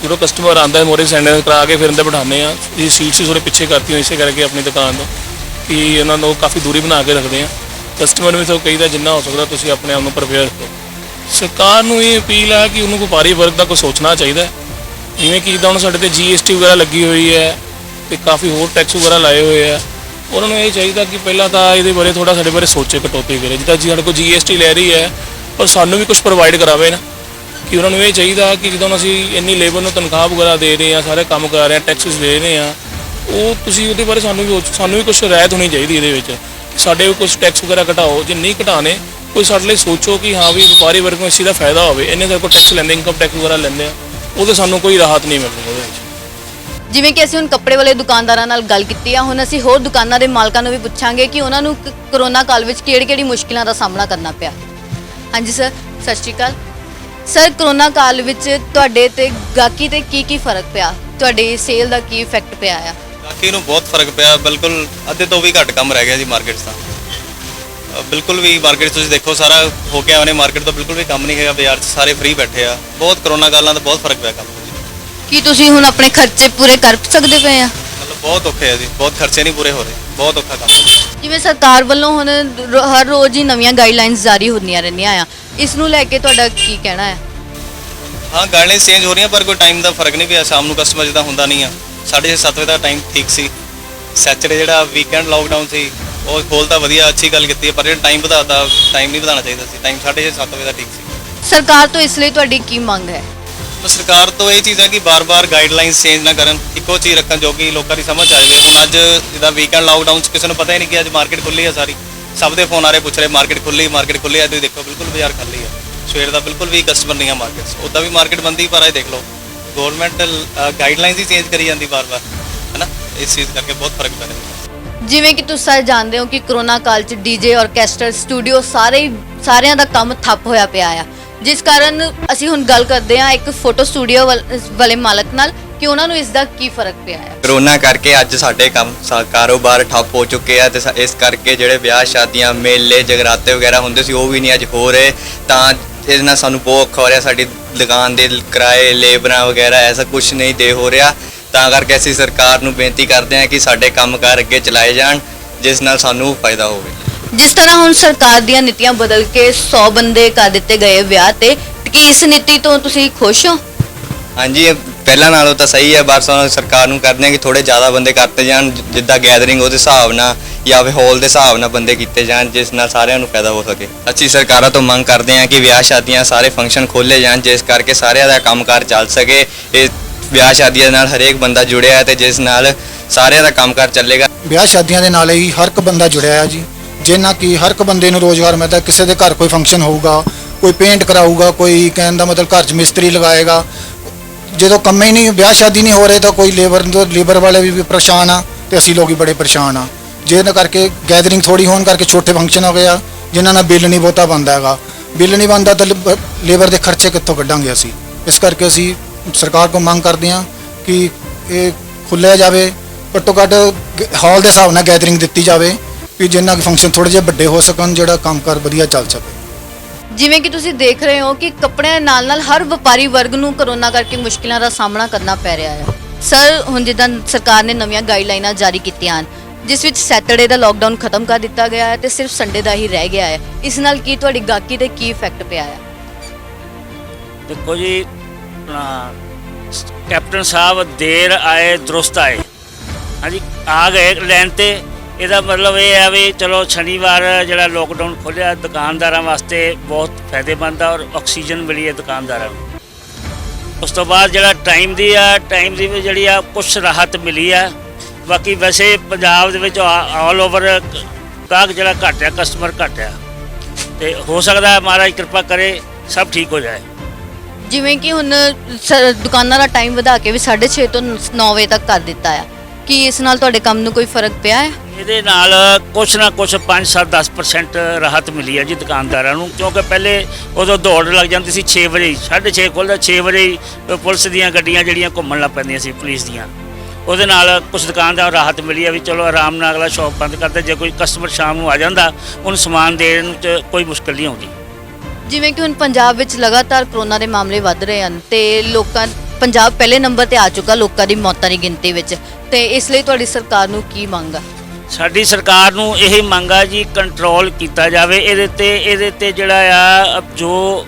ਜਦੋਂ ਕਸਟਮਰ ਆਉਂਦਾ ਹੈ ਮੋਰੇ ਸੈਨੀਟਾਈਜ਼ ਕਰਾ ਕੇ ਫਿਰ ਅੰਦਰ ਬਿਠਾਉਂਦੇ ਆ। ਇਹ ਸੀਟਸ ਥੋੜ੍ਹੇ ਪਿੱਛੇ ਕਰਤੀ ਹੋਈ ਇਸੇ ਕਰਕੇ ਆਪਣੀ ਦੁਕਾਨ ਤੋਂ ਕਿ ਉਹਨਾਂ ਨੂੰ ਕਾਫੀ ਦੂਰੀ ਬਣਾ ਕੇ ਰੱਖਦੇ ਆ। ਕਸਟਮਰ ਨੂੰ ਵੀ ਤਾਂ ਕਹੀਦਾ ਜਿੰਨਾ ਹੋ ਸਕਦਾ ਤੁਸੀਂ ਆਪਣੇ ਆਪ ਨੂੰ ਪ੍ਰਿਪੇਅਰ ਰੱਖੋ। ਸਰਕਾਰ ਨੂੰ ਇਹ ਅਪੀਲ ਹੈ ਕਿ ਉਹਨੂੰ ਵਪਾਰੀ ਵਰਗ ਦਾ ਕੁਝ ਸੋਚਣਾ ਚਾਹੀਦਾ, ਜਿਵੇਂ ਕਿ ਜਿੱਦਾਂ ਹੁਣ ਸਾਡੇ ਤੇ GST ਵਗੈਰਾ ਲੱਗੀ ਹੋਈ ਹੈ ਤੇ ਕਾਫੀ ਹੋਰ ਟੈਕਸ ਵਗੈਰਾ ਲਾਏ ਹੋਏ ਆ। ਉਹਨਾਂ ਨੂੰ ਇਹ ਚਾਹੀਦਾ ਕਿ ਪਹਿਲਾਂ ਤਾਂ ਇਹਦੇ ਬਾਰੇ ਥੋੜਾ ਸਾਡੇ ਬਾਰੇ ਸੋਚੇ ਕਟੌਤੀ ਕਰੇ। ਜਿੱਦਾਂ ਜੀ ਸਾਡੇ ਕੋਲ GST ਲੈ ਰਹੀ ਹੈ ਪਰ ਸਾਨੂੰ ਵੀ ਕੁਝ ਪ੍ਰੋਵਾਈਡ ਕਰਾਵੇ ਨਾ, ਕਿ ਉਹਨਾਂ ਨੂੰ ਇਹ ਚਾਹੀਦਾ ਕਿ ਜਦੋਂ ਅਸੀਂ ਇੰਨੀ ਲੇਬਰ ਨੂੰ ਤਨਖਾਹ ਵਗੈਰਾ ਦੇ ਰਹੇ ਹਾਂ, ਸਾਰੇ ਕੰਮ ਕਰ ਰਹੇ ਹਾਂ, ਟੈਕਸਿਸ ਦੇ ਰਹੇ ਹਾਂ, ਉਹ ਤੁਸੀਂ ਉਹਦੇ ਬਾਰੇ ਸਾਨੂੰ ਵੀ ਕੁਝ ਰਿਆਇਤ ਹੋਣੀ ਚਾਹੀਦੀ ਇਹਦੇ ਵਿੱਚ, ਕਿ ਸਾਡੇ ਕੁਝ ਟੈਕਸ ਵਗੈਰਾ ਘਟਾਓ। ਜੇ ਨਹੀਂ ਘਟਾਣੇ ਕੋਈ ਸਾਡੇ ਲਈ ਸੋਚੋ ਕਿ ਹਾਂ ਵੀ ਵਪਾਰੀ ਵਰਗ ਨੂੰ ਇਸ ਚੀਜ਼ ਦਾ ਫਾਇਦਾ ਹੋਵੇ। ਇੰਨੇ ਸਾਡੇ ਕੋਲ ਟੈਕਸ ਲੈਂਦੇ, ਇਨਕਮ ਟੈਕਸ ਵਗੈਰਾ ਲੈਂਦੇ ਆ, ਉਹਦੇ ਸਾਨੂੰ ਕੋਈ ਰਾਹਤ ਨਹੀਂ ਮਿਲਦੀ ਉਹਦੇ ਵਿੱਚ। ਜਿਵੇਂ ਕਿ ਅਸੀਂ ਹੁਣ ਕੱਪੜੇ ਵਾਲੇ ਦੁਕਾਨਦਾਰਾਂ ਨਾਲ ਗੱਲ ਕੀਤੀ ਆ, ਹੁਣ ਅਸੀਂ ਹੋਰ ਦੁਕਾਨਾਂ ਦੇ ਮਾਲਕਾਂ ਨੂੰ ਵੀ ਪੁੱਛਾਂਗੇ ਕਿ ਉਹਨਾਂ ਨੂੰ ਕਰੋਨਾ ਕਾਲ ਵਿੱਚ ਕਿਹੜੀ ਮੁਸ਼ਕਿਲਾਂ ਦਾ ਸਾਹਮਣਾ ਕਰਨਾ ਪਿਆ। ਹਾਂਜੀ ਸਰ, ਸਤਿ ਸ਼੍ਰੀ ਅਕਾਲ ਸਰ। ਕਰੋਨਾ ਕਾਲ ਵਿੱਚ ਤੁਹਾਡੇ ਤੇ ਗਾਹਕੀ ਤੇ ਕੀ ਫਰਕ ਪਿਆ, ਤੁਹਾਡੀ ਸੇਲ ਦਾ ਕੀ ਇਫੈਕਟ ਪਿਆ ਆ? ਗਾਹਕੀ ਨੂੰ ਬਹੁਤ ਫਰਕ ਪਿਆ, ਬਿਲਕੁਲ ਅੱਧੇ ਤੋਂ ਵੀ ਘੱਟ ਕੰਮ ਰਹਿ ਗਿਆ ਜੀ ਮਾਰਕੀਟ ਦਾ। ਬਿਲਕੁਲ ਵੀ ਮਾਰਕੀਟ ਤੁਸੀਂ ਦੇਖੋ ਸਾਰਾ ਹੋ ਗਿਆ ਉਹਨੇ, ਮਾਰਕੀਟ ਤੋਂ ਬਿਲਕੁਲ ਵੀ ਕੰਮ ਨਹੀਂ ਹੈਗਾ, ਬਾਜ਼ਾਰ 'ਚ ਸਾਰੇ ਫ੍ਰੀ ਬੈਠੇ ਆ। ਬਹੁਤ ਕਰੋਨਾ ਕਾਲਾਂ ਦਾ ਬਹੁਤ ਫਰਕ ਪਿਆ ਕੰਮ। ਕੀ ਤੁਸੀਂ ਹੁਣ ਆਪਣੇ ਖਰਚੇ ਪੂਰੇ ਕਰ ਸਕਦੇ ਪਏ ਆ? ਮਤਲਬ ਬਹੁਤ ਔਖੇ ਆ ਜੀ, ਬਹੁਤ ਖਰਚੇ ਨਹੀਂ ਪੂਰੇ ਹੋ ਰਹੇ, ਬਹੁਤ ਔਖਾ ਕੰਮ। ਜਿਵੇਂ ਸਰਕਾਰ ਵੱਲੋਂ ਹੁਣ ਹਰ ਰੋਜ਼ ਹੀ ਨਵੀਆਂ ਗਾਈਡਲਾਈਨਸ ਜਾਰੀ ਹੁੰਦੀਆਂ ਰਹਿੰਦੀਆਂ ਆ, ਇਸ ਨੂੰ ਲੈ ਕੇ ਤੁਹਾਡਾ ਕੀ ਕਹਿਣਾ ਹੈ? ਹਾਂ, ਗਾਈਡਲਾਈਨਸ ਚੇਂਜ ਹੋ ਰਹੀਆਂ ਪਰ ਕੋਈ ਟਾਈਮ ਦਾ ਫਰਕ ਨਹੀਂ ਪਿਆ। ਸ਼ਾਮ ਨੂੰ ਕਸਟਮਰ ਜਿੱਦਾਂ ਹੁੰਦਾ ਨਹੀਂ ਆ, 6:30-7 ਵਜੇ ਦਾ ਟਾਈਮ ਠੀਕ ਸੀ। ਸੈਚਰਡੇ ਜਿਹੜਾ ਵੀਕਐਂਡ ਲਾਕਡਾਊਨ ਸੀ ਉਹ ਖੋਲ੍ਹਤਾ, ਵਧੀਆ ਅੱਛੀ ਗੱਲ ਕੀਤੀ ਹੈ, ਪਰ ਜਿਹੜਾ ਟਾਈਮ ਵਧਾਤਾ, ਟਾਈਮ ਨਹੀਂ ਵਧਾਉਣਾ ਚਾਹੀਦਾ ਸੀ। ਟਾਈਮ 6:30-7 ਵਜੇ ਦਾ ਠੀਕ ਸੀ। ਸਰਕਾਰ ਤੋਂ ਇਸ ਲਈ ਤੁਹਾਡੀ ਕੀ ਮੰਗ ਹੈ? ਸਰਕਾਰ ਤੋਂ ਇਹ ਚੀਜ਼ ਹੈ ਕਿ ਬਾਰ-ਬਾਰ ਗਾਈਡਲਾਈਨਸ ਚੇਂਜ ਨਾ ਕਰਨ, ਇੱਕੋ ਚੀਜ਼ ਰੱਖਣ ਜੋ ਕਿ ਲੋਕਾਂ ਦੀ ਸਮਝ ਆ ਜਾਵੇ। ਹੁਣ ਅੱਜ ਜਿੱਦਾਂ ਵੀਕਐਂਡ ਲਾਕਡਾਊਨ 'ਚ ਕਿਸੇ ਨੂੰ ਪਤਾ ਹੀ ਨਹੀਂ ਕਿ ਅੱਜ ਮਾਰਕੀਟ ਖੁੱਲ੍ਹੀ ਹੈ ਸਾਰੀ, ਸਭ ਦੇ ਫੋਨ ਆ ਰਹੇ ਪੁੱਛ ਰਹੇ ਮਾਰਕੀਟ ਖੁੱਲ੍ਹੀ ਹੈ। ਤੁਸੀਂ ਦੇਖੋ ਬਿਲਕੁਲ ਬਾਜ਼ਾਰ ਖਾਲੀ ਹੈ, ਸਵੇਰ ਦਾ ਬਿਲਕੁਲ ਵੀ ਕਸਟਮਰ ਨਹੀਂ ਹੈ ਮਾਰਕੀਟ 'ਚ। ਉੱਦਾਂ ਵੀ ਮਾਰਕੀਟ ਬੰਦੀ, ਪਰ ਅੱਜ ਦੇਖ ਲਓ ਗਵਰਨਮੈਂਟ ਗਾਈਡਲਾਈਨਸ ਹੀ ਚੇਂਜ ਕਰੀ ਜਾਂਦੀ ਬਾਰ-ਬਾਰ, ਹੈ ਨਾ। ਇਸ ਚੀਜ਼ ਕਰਕੇ ਬਹੁਤ ਫਰਕ ਪੈ ਰਿਹਾ। ਜਿਵੇਂ ਕਿ ਤੁਸੀਂ ਸਾਰੇ ਜਾਣਦੇ ਹੋ ਕਿ ਕਰੋਨਾ ਕਾਲ 'ਚ DJ ਆਰਕੈਸਟਰਾ ਸਟੂਡੀਓ ਸਾਰਿਆਂ ਦਾ ਕੰਮ ਠੱਪ ਹੋਇਆ ਪਿਆ ਆ, ਜਿਸ ਕਾਰਨ ਅਸੀਂ ਹੁਣ ਗੱਲ ਕਰਦੇ ਹਾਂ ਇੱਕ ਫੋਟੋ ਸਟੂਡੀਓ ਵਾਲੇ ਮਾਲਕ ਨਾਲ ਕਿ ਉਹਨਾਂ ਨੂੰ ਇਸ ਦਾ ਕੀ ਫਰਕ ਪਿਆ ਹੈ। ਕਰੋਨਾ ਕਰਕੇ ਅੱਜ ਸਾਡੇ ਕਾਰੋਬਾਰ ਠੱਪ ਹੋ ਚੁੱਕੇ ਆ ਤੇ ਇਸ ਕਰਕੇ ਜਿਹੜੇ ਵਿਆਹ ਸ਼ਾਦੀਆਂ ਮੇਲੇ ਜਗਰਾਤੇ ਵਗੈਰਾ ਹੁੰਦੇ ਸੀ ਉਹ ਵੀ ਨਹੀਂ ਅੱਜ ਹੋ ਰਹੇ, ਤਾਂ ਇਹਦੇ ਨਾਲ ਸਾਨੂੰ ਬਹੁਤ ਔਖਾ ਹੋ ਰਿਹਾ। ਸਾਡੀ ਦੁਕਾਨ ਦੇ ਕਿਰਾਏ, ਲੇਬਰਾਂ ਵਗੈਰਾ ਐਸਾ ਕੁਝ ਨਹੀਂ ਦੇ ਹੋ ਰਿਹਾ, ਤਾਂ ਕਰਕੇ ਅਸੀਂ ਸਰਕਾਰ ਨੂੰ ਬੇਨਤੀ ਕਰਦੇ ਹਾਂ ਕਿ ਸਾਡੇ ਕੰਮਕਾਰ ਅੱਗੇ ਚਲਾਏ ਜਾਣ, ਜਿਸ ਨਾਲ ਸਾਨੂੰ ਫਾਇਦਾ ਹੋਵੇ। ਜਿਸ ਤਰ੍ਹਾਂ ਹੁਣ ਸਰਕਾਰ ਦੀਆਂ ਨੀਤੀਆਂ ਬਦਲ ਕੇ 100 ਬੰਦੇ ਕਰ ਦਿੱਤੇ ਗਏ ਵਿਆਹ ਤੇ, ਕੀ ਇਸ ਨੀਤੀ ਤੋਂ ਤੁਸੀਂ ਖੁਸ਼ ਹੋ? ਹਾਂਜੀ, ਪਹਿਲਾਂ ਨਾਲੋਂ ਤਾਂ ਸਹੀ ਹੈ, ਬਸ ਸਰਕਾਰ ਨੂੰ ਕਰਦੇ ਹਾਂ ਕਿ ਥੋੜੇ ਜ਼ਿਆਦਾ ਬੰਦੇ ਕਰਤੇ ਜਾਣ, ਜਿੱਦਾਂ ਗੈਦਰਿੰਗ ਉਹਦੇ ਹਿਸਾਬ ਨਾਲ ਜਾਂ ਫਿਰ ਹਾਲ ਦੇ ਹਿਸਾਬ ਨਾਲ ਬੰਦੇ ਕੀਤੇ ਜਾਣ, ਜਿਸ ਨਾਲ ਸਾਰਿਆਂ ਨੂੰ ਫਾਇਦਾ ਹੋ ਸਕੇ। ਅਸੀਂ ਸਰਕਾਰਾਂ ਤੋਂ ਮੰਗ ਕਰਦੇ ਹਾਂ ਕਿ ਵਿਆਹ ਸ਼ਾਦੀਆਂ ਸਾਰੇ ਫੰਕਸ਼ਨ ਖੋਲ੍ਹੇ ਜਾਣ, ਜਿਸ ਕਰਕੇ ਸਾਰਿਆਂ ਦਾ ਕੰਮਕਾਰ ਚੱਲ ਸਕੇ। ਇਹ ਵਿਆਹ ਸ਼ਾਦੀਆਂ ਨਾਲ ਹਰੇਕ ਬੰਦਾ ਜੁੜਿਆ ਹੈ ਤੇ ਜਿਸ ਨਾਲ ਸਾਰਿਆਂ ਦਾ ਕੰਮਕਾਰ ਚੱਲੇਗਾ। ਵਿਆਹ ਸ਼ਾਦੀਆਂ ਦੇ ਨਾਲ ਹੀ ਹਰ ਇੱਕ ਬੰਦਾ ਜੁੜਿਆ ਹੈ ਜੀ, ਜਿੰਨਾ ਕਿ ਹਰ ਇੱਕ ਬੰਦੇ ਨੂੰ ਰੋਜ਼ਗਾਰ ਮਿਲਦਾ। ਕਿਸੇ ਦੇ ਘਰ ਕੋਈ ਫੰਕਸ਼ਨ ਹੋਊਗਾ, ਕੋਈ ਪੇਂਟ ਕਰਾਊਗਾ, ਕੋਈ ਕਹਿਣ ਦਾ ਮਤਲਬ ਘਰ 'ਚ ਮਿਸਤਰੀ ਲਗਾਏਗਾ। ਜਦੋਂ ਕੰਮ ਹੀ ਨਹੀਂ, ਵਿਆਹ ਸ਼ਾਦੀ ਨਹੀਂ ਹੋ ਰਹੇ ਤਾਂ ਕੋਈ ਲੇਬਰ ਵਾਲੇ ਵੀ ਪਰੇਸ਼ਾਨ ਆ ਤੇ ਅਸੀਂ ਲੋਕ ਵੀ ਬੜੇ ਪਰੇਸ਼ਾਨ ਆ। ਜਿਹਦੇ ਕਰਕੇ ਗੈਦਰਿੰਗ ਥੋੜੀ ਹੋਣ ਕਰਕੇ ਛੋਟੇ ਫੰਕਸ਼ਨ ਹੋ ਗਏ ਆ, ਜਿਨ੍ਹਾਂ ਨਾਲ ਬਿੱਲ ਨਹੀਂ ਬਹੁਤਾ ਬਣਦਾ ਹੈਗਾ। ਬਿੱਲ ਨਹੀਂ ਬਣਦਾ ਤਾਂ ਲੇਬਰ ਦੇ ਖਰਚੇ ਕਿੱਥੋਂ ਕੱਢਾਂਗੇ ਅਸੀਂ? ਇਸ ਕਰਕੇ ਅਸੀਂ ਸਰਕਾਰ ਕੋਲ ਮੰਗ ਕਰਦੇ ਹਾਂ ਕਿ ਇਹ ਖੁੱਲ੍ਹਿਆ ਜਾਵੇ, ਘੱਟੋ ਘੱਟ ਹਾਲ ਦੇ ਹਿਸਾਬ ਨਾਲ ਗੈਦਰਿੰਗ ਦਿੱਤੀ ਜਾਵੇ ਵੀ ਜਿੰਨਾ ਕਿ ਫੰਕਸ਼ਨ ਥੋੜ੍ਹੇ ਜਿਹੇ ਵੱਡੇ ਹੋ ਸਕਣ, ਜਿਹੜਾ ਕੰਮਕਾਰ ਵਧੀਆ ਚੱਲ ਸਕੇ। ਜਿਵੇਂ ਕਿ ਤੁਸੀਂ ਦੇਖ ਰਹੇ ਹੋ ਕਿ ਕੱਪੜਿਆਂ ਨਾਲ ਹਰ ਵਪਾਰੀ ਵਰਗ ਨੂੰ ਕਰੋਨਾ ਕਰਕੇ ਮੁਸ਼ਕਿਲਾਂ ਦਾ ਸਾਹਮਣਾ ਕਰਨਾ ਪੈ ਰਿਹਾ ਹੈ। ਸਰ, ਹੁਣ ਜਿੱਦਾਂ ਸਰਕਾਰ ਨੇ ਨਵੀਆਂ ਗਾਈਡਲਾਈਨਾਂ ਜਾਰੀ ਕੀਤੀਆਂ ਹਨ, ਜਿਸ ਵਿੱਚ ਸੈਟਰਡੇ ਦਾ ਲਾਕਡਾਊਨ ਖਤਮ ਕਰ ਦਿੱਤਾ ਗਿਆ ਹੈ ਤੇ ਸਿਰਫ ਸੰਡੇ ਦਾ ਹੀ ਰਹਿ ਗਿਆ ਹੈ, ਇਸ ਨਾਲ ਕੀ ਤੁਹਾਡੀ ਗਾਹਕੀ ਤੇ ਕੀ ਇਫੈਕਟ ਪਿਆ ਹੈ? ਦੇਖੋ ਜੀ, ਕੈਪਟਨ ਸਾਹਿਬ ਦੇਰ ਆਏ ਦਰੁਸਤ ਆਏ। ਹਾਂਜੀ, ਆ ਗਏ ਲੈਣ ਤੇ। ਇਹਦਾ ਮਤਲਬ ਇਹ ਹੈ ਵੀ ਚਲੋ ਸ਼ਨੀਵਾਰ ਜਿਹੜਾ ਲੋਕਡਾਊਨ ਖੋਲ੍ਹਿਆ ਦੁਕਾਨਦਾਰਾਂ ਵਾਸਤੇ ਬਹੁਤ ਫਾਇਦੇਮੰਦ ਆ ਔਰ ਆਕਸੀਜਨ ਮਿਲੀ ਹੈ ਦੁਕਾਨਦਾਰਾਂ ਨੂੰ। ਉਸ ਤੋਂ ਬਾਅਦ ਜਿਹੜਾ ਟਾਈਮ ਦੀ ਵੀ ਜਿਹੜੀ ਆ ਕੁਛ ਰਾਹਤ ਮਿਲੀ ਆ, ਬਾਕੀ ਵੈਸੇ ਪੰਜਾਬ ਦੇ ਵਿੱਚ ਆਲ ਓਵਰ ਗਾਹਕ ਜਿਹੜਾ ਘੱਟ ਆ, ਕਸਟਮਰ ਘੱਟ ਆ, ਤੇ ਹੋ ਸਕਦਾ ਹੈ ਮਹਾਰਾਜ ਕਿਰਪਾ ਕਰੇ ਸਭ ਠੀਕ ਹੋ ਜਾਏ। ਜਿਵੇਂ ਕਿ ਹੁਣ ਦੁਕਾਨਾਂ ਦਾ ਟਾਈਮ ਵਧਾ ਕੇ ਵੀ 6:30 ਤੋਂ 9 ਵਜੇ ਤੱਕ ਕਰ ਦਿੱਤਾ ਆ, ਕੀ ਇਸ ਨਾਲ ਤੁਹਾਡੇ ਕੰਮ ਨੂੰ ਕੋਈ ਫਰਕ ਪਿਆ ਹੈ? ਇਹਦੇ ਨਾਲ ਕੁਛ ਨਾ ਕੁਛ 5-7-10% ਰਾਹਤ ਮਿਲੀ ਹੈ ਜੀ ਦੁਕਾਨਦਾਰਾਂ ਨੂੰ, ਕਿਉਂਕਿ ਪਹਿਲੇ ਉਦੋਂ ਦੌੜ ਲੱਗ ਜਾਂਦੀ ਸੀ 6 ਵਜੇ, 6:30 ਖੁੱਲ੍ਹਦਾ, 6 ਵਜੇ ਪੁਲਿਸ ਦੀਆਂ ਗੱਡੀਆਂ ਜਿਹੜੀਆਂ ਘੁੰਮਣ ਲੱਗ ਪੈਂਦੀਆਂ ਸੀ ਪੁਲਿਸ ਦੀਆਂ। ਉਹਦੇ ਨਾਲ ਕੁਝ ਦੁਕਾਨਦਾਰਾਂ ਨੂੰ ਰਾਹਤ ਮਿਲੀ ਹੈ ਵੀ ਚਲੋ ਆਰਾਮ ਨਾਲ ਅਗਲਾ ਸ਼ੌਪ ਬੰਦ ਕਰਦਾ, ਜੇ ਕੋਈ ਕਸਟਮਰ ਸ਼ਾਮ ਨੂੰ ਆ ਜਾਂਦਾ ਉਹਨੂੰ ਸਮਾਨ ਦੇਣ 'ਚ ਕੋਈ ਮੁਸ਼ਕਿਲ ਨਹੀਂ ਆਉਂਦੀ। ਜਿਵੇਂ ਕਿ ਹੁਣ ਪੰਜਾਬ ਵਿੱਚ ਲਗਾਤਾਰ ਕਰੋਨਾ ਦੇ ਮਾਮਲੇ ਵੱਧ ਰਹੇ ਹਨ ਤੇ ਪੰਜਾਬ ਪਹਿਲੇ ਨੰਬਰ ਤੇ ਆ ਚੁੱਕਾ ਲੋਕਾਂ ਦੀ ਮੌਤਾਂ ਦੀ ਗਿਣਤੀ ਵਿੱਚ, ਤੇ ਇਸ ਲਈ ਤੁਹਾਡੀ ਸਰਕਾਰ ਨੂੰ ਕੀ ਮੰਗ ਆ? ਸਾਡੀ ਸਰਕਾਰ ਨੂੰ ਇਹ ਮੰਗ ਆ ਜੀ, ਕੰਟਰੋਲ ਕੀਤਾ ਜਾਵੇ ਇਹਦੇ ਤੇ ਜਿਹੜਾ ਆ ਜੋ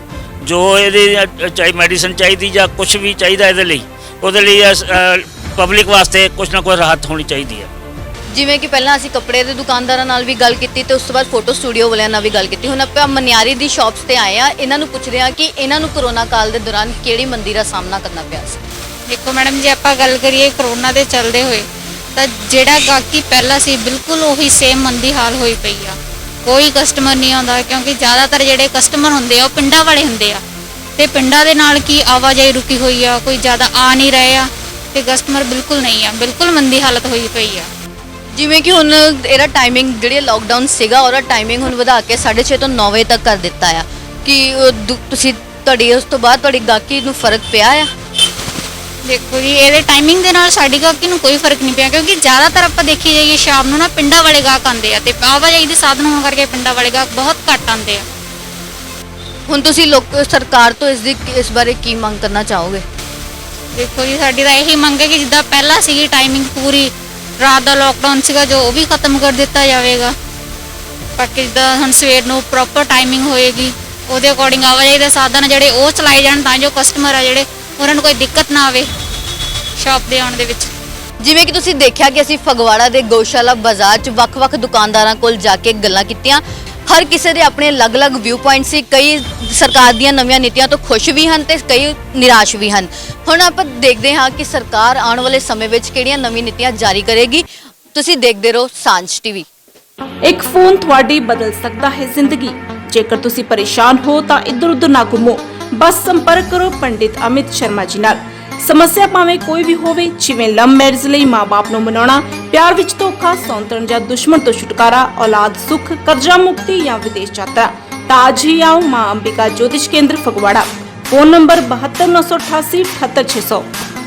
ਇਹਦੇ ਚਾਹੇ ਮੈਡੀਸਨ ਚਾਹੀਦੀ ਜਾਂ ਕੁਝ ਵੀ ਚਾਹੀਦਾ ਇਹਦੇ ਲਈ, ਉਹਦੇ ਲਈ ਪਬਲਿਕ ਵਾਸਤੇ ਕੁਝ ਨਾ ਕੋਈ ਰਾਹਤ ਹੋਣੀ ਚਾਹੀਦੀ ਹੈ। ਜਿਵੇਂ ਕਿ ਪਹਿਲਾਂ ਅਸੀਂ ਕੱਪੜੇ ਦੇ ਦੁਕਾਨਦਾਰਾਂ ਨਾਲ ਵੀ ਗੱਲ ਕੀਤੀ ਤੇ ਉਸ ਤੋਂ ਬਾਅਦ ਫੋਟੋ ਸਟੂਡੀਓ ਵਾਲਿਆਂ ਨਾਲ ਵੀ ਗੱਲ ਕੀਤੀ। ਹੁਣ ਆਪਾਂ ਮਨਿਆਰੀ ਦੀ ਸ਼ਾਪਸ ਤੇ ਆਏ ਆ, ਇਹਨਾਂ ਨੂੰ ਪੁੱਛ ਰਹੇ ਆ ਕਿ ਇਹਨਾਂ ਨੂੰ ਕਰੋਨਾ ਕਾਲ ਦੇ ਦੌਰਾਨ ਕਿਹੜੀ ਮੰਦੀ ਦਾ ਸਾਹਮਣਾ ਕਰਨਾ ਪਿਆ ਸੀ। ਦੇਖੋ ਮੈਡਮ, ਜੇ ਆਪਾਂ ਗੱਲ ਕਰੀਏ ਕਰੋਨਾ ਦੇ ਚੱਲਦੇ ਹੋਏ ਤਾਂ ਜਿਹੜਾ ਗਾਹਕੀ ਪਹਿਲਾਂ ਸੀ ਬਿਲਕੁਲ ਉਹੀ ਸੇਮ ਮੰਦੀ ਹਾਲ ਹੋਈ ਪਈ ਆ। ਕੋਈ ਕਸਟਮਰ ਨਹੀਂ ਆਉਂਦਾ, ਕਿਉਂਕਿ ਜ਼ਿਆਦਾਤਰ ਜਿਹੜੇ ਕਸਟਮਰ ਹੁੰਦੇ ਆ ਉਹ ਪਿੰਡਾਂ ਵਾਲੇ ਹੁੰਦੇ ਆ, ਤੇ ਪਿੰਡਾਂ ਦੇ ਨਾਲ ਕੀ ਆਵਾਜਾਈ ਰੁਕੀ ਹੋਈ ਆ, ਕੋਈ ਜ਼ਿਆਦਾ ਆ ਨਹੀਂ ਰਹੇ ਆ, ਤੇ ਕਸਟਮਰ ਬਿਲਕੁਲ ਨਹੀਂ ਆ, ਬਿਲਕੁਲ ਮੰਦੀ ਹਾਲਤ ਹੋਈ ਪਈ ਆ। ਜਿਵੇਂ ਕਿ ਹੁਣ ਇਹਦਾ ਟਾਈਮਿੰਗ ਜਿਹੜੀ ਲਾਕਡਾਊਨ ਸੀਗਾ ਉਹਦਾ ਟਾਈਮਿੰਗ ਹੁਣ ਵਧਾ ਕੇ 6:30 ਤੋਂ 9 ਵਜੇ ਤੱਕ ਕਰ ਦਿੱਤਾ ਆ, ਕਿ ਤੁਹਾਡੀ ਉਸ ਤੋਂ ਬਾਅਦ ਤੁਹਾਡੀ ਗਾਹਕੀ ਨੂੰ ਫਰਕ ਪਿਆ ਆ? ਦੇਖੋ ਜੀ, ਇਹਦੇ ਟਾਈਮਿੰਗ ਦੇ ਨਾਲ ਸਾਡੀ ਗਾਹਕੀ ਨੂੰ ਕੋਈ ਫਰਕ ਨਹੀਂ ਪਿਆ, ਕਿਉਂਕਿ ਜ਼ਿਆਦਾਤਰ ਆਪਾਂ ਦੇਖੀ ਜਾਈਏ ਸ਼ਾਮ ਨੂੰ ਨਾ ਪਿੰਡਾਂ ਵਾਲੇ ਗਾਹਕ ਆਉਂਦੇ ਆ, ਤੇ ਆਵਾਜਾਈ ਦੇ ਸਾਧਨ ਹੋਣ ਕਰਕੇ ਪਿੰਡਾਂ ਵਾਲੇ ਗਾਹਕ ਬਹੁਤ ਘੱਟ ਆਉਂਦੇ ਆ। ਹੁਣ ਤੁਸੀਂ ਸਰਕਾਰ ਤੋਂ ਇਸ ਬਾਰੇ ਕੀ ਮੰਗ ਕਰਨਾ ਚਾਹੋਗੇ? ਦੇਖੋ ਜੀ, ਸਾਡੀ ਤਾਂ ਇਹੀ ਮੰਗ ਹੈ ਕਿ ਜਿੱਦਾਂ ਪਹਿਲਾਂ ਸੀਗੀ ਟਾਈਮਿੰਗ ਪੂਰੀ ਰਾਤ ਦਾ ਲੋਕਡਾਊਨ ਸੀਗਾ ਜੋ ਉਹ ਵੀ ਖਤਮ ਕਰ ਦਿੱਤਾ ਜਾਵੇਗਾ। ਬਾਕੀ ਜਿੱਦਾਂ ਹੁਣ ਸਵੇਰ ਨੂੰ ਪ੍ਰੋਪਰ ਟਾਈਮਿੰਗ ਹੋਏਗੀ, ਉਹਦੇ ਅਕੋਰਡਿੰਗ ਆਵਾਜਾਈ ਦੇ ਸਾਧਨ ਜਿਹੜੇ ਉਹ ਚਲਾਏ ਜਾਣ, ਤਾਂ ਜੋ ਕਸਟਮਰ ਆ ਜਿਹੜੇ ਉਹਨਾਂ ਨੂੰ ਕੋਈ ਦਿੱਕਤ ਨਾ ਆਵੇ ਸ਼ਾਪ ਦੇ ਆਉਣ ਦੇ ਵਿੱਚ। ਜਿਵੇਂ ਕਿ ਤੁਸੀਂ ਦੇਖਿਆ ਕਿ ਅਸੀਂ ਫਗਵਾੜਾ ਦੇ ਗਊਸ਼ਾਲਾ ਬਾਜ਼ਾਰ 'ਚ ਵੱਖ-ਵੱਖ ਦੁਕਾਨਦਾਰਾਂ ਕੋਲ ਜਾ ਕੇ ਗੱਲਾਂ ਕੀਤੀਆਂ। ਹਰ ਕਿਸੇ ਦੇ ਆਪਣੇ ਅਲੱਗ-ਅਲੱਗ ਵਿਊ ਪੁਆਇੰਟ ਸੀ। ਕਈ ਸਰਕਾਰ ਦੀਆਂ ਨਵੀਆਂ ਨੀਤੀਆਂ ਤੋਂ ਖੁਸ਼ ਵੀ ਹਨ ਤੇ ਕਈ ਨਿਰਾਸ਼ ਵੀ ਹਨ। ਹੁਣ ਆਪਾਂ ਦੇਖਦੇ ਹਾਂ ਕਿ ਸਰਕਾਰ ਆਉਣ ਵਾਲੇ ਸਮੇਂ ਵਿੱਚ ਕਿਹੜੀਆਂ ਨਵੀਆਂ ਨੀਤੀਆਂ ਜਾਰੀ ਕਰੇਗੀ। ਤੁਸੀਂ ਦੇਖਦੇ ਰਹੋ ਸਾਂਝ ਟੀਵੀ। ਇੱਕ ਫੋਨ ਤੁਹਾਡੀ ਬਦਲ ਸਕਦਾ ਹੈ ਜ਼ਿੰਦਗੀ। ਜੇਕਰ ਤੁਸੀਂ ਪਰੇਸ਼ਾਨ ਹੋ ਤਾਂ ਇੱਧਰ ਉੱਧਰ ਨਾ ਘੁੰਮੋ, ਬਸ ਸੰਪਰਕ ਕਰੋ ਪੰਡਿਤ ਅਮਿਤ ਸ਼ਰਮਾ ਜੀ ਨਾਲ। ਸਮੱਸਿਆ ਭਾਵੇਂ ਕੋਈ ਵੀ ਹੋਵੇ, ਜਿਵੇਂ ਲਵ ਮੈਰਿਜ ਲਈ ਮਾਂ-ਬਾਪ ਨੂੰ ਮਨਾਉਣਾ, ਪਿਆਰ ਵਿੱਚ ਧੋਖਾ, ਸੌਂਤਣ ਜਾਂ ਦੁਸ਼ਮਣ ਤੋਂ ਛੁਟਕਾਰਾ, ਔਲਾਦ ਸੁੱਖ, ਕਰਜ਼ਾ ਮੁਕਤੀ ਜਾਂ ਵਿਦੇਸ਼ ਯਾਤਰਾ, ਤਾਂ ਅੱਜ ਹੀ ਆਓ ਮਾਂ ਅੰਬਿਕਾ ਜੋਤਿਸ਼ ਕੇਂਦਰ ਫਗਵਾੜਾ। Phone number 7298878600।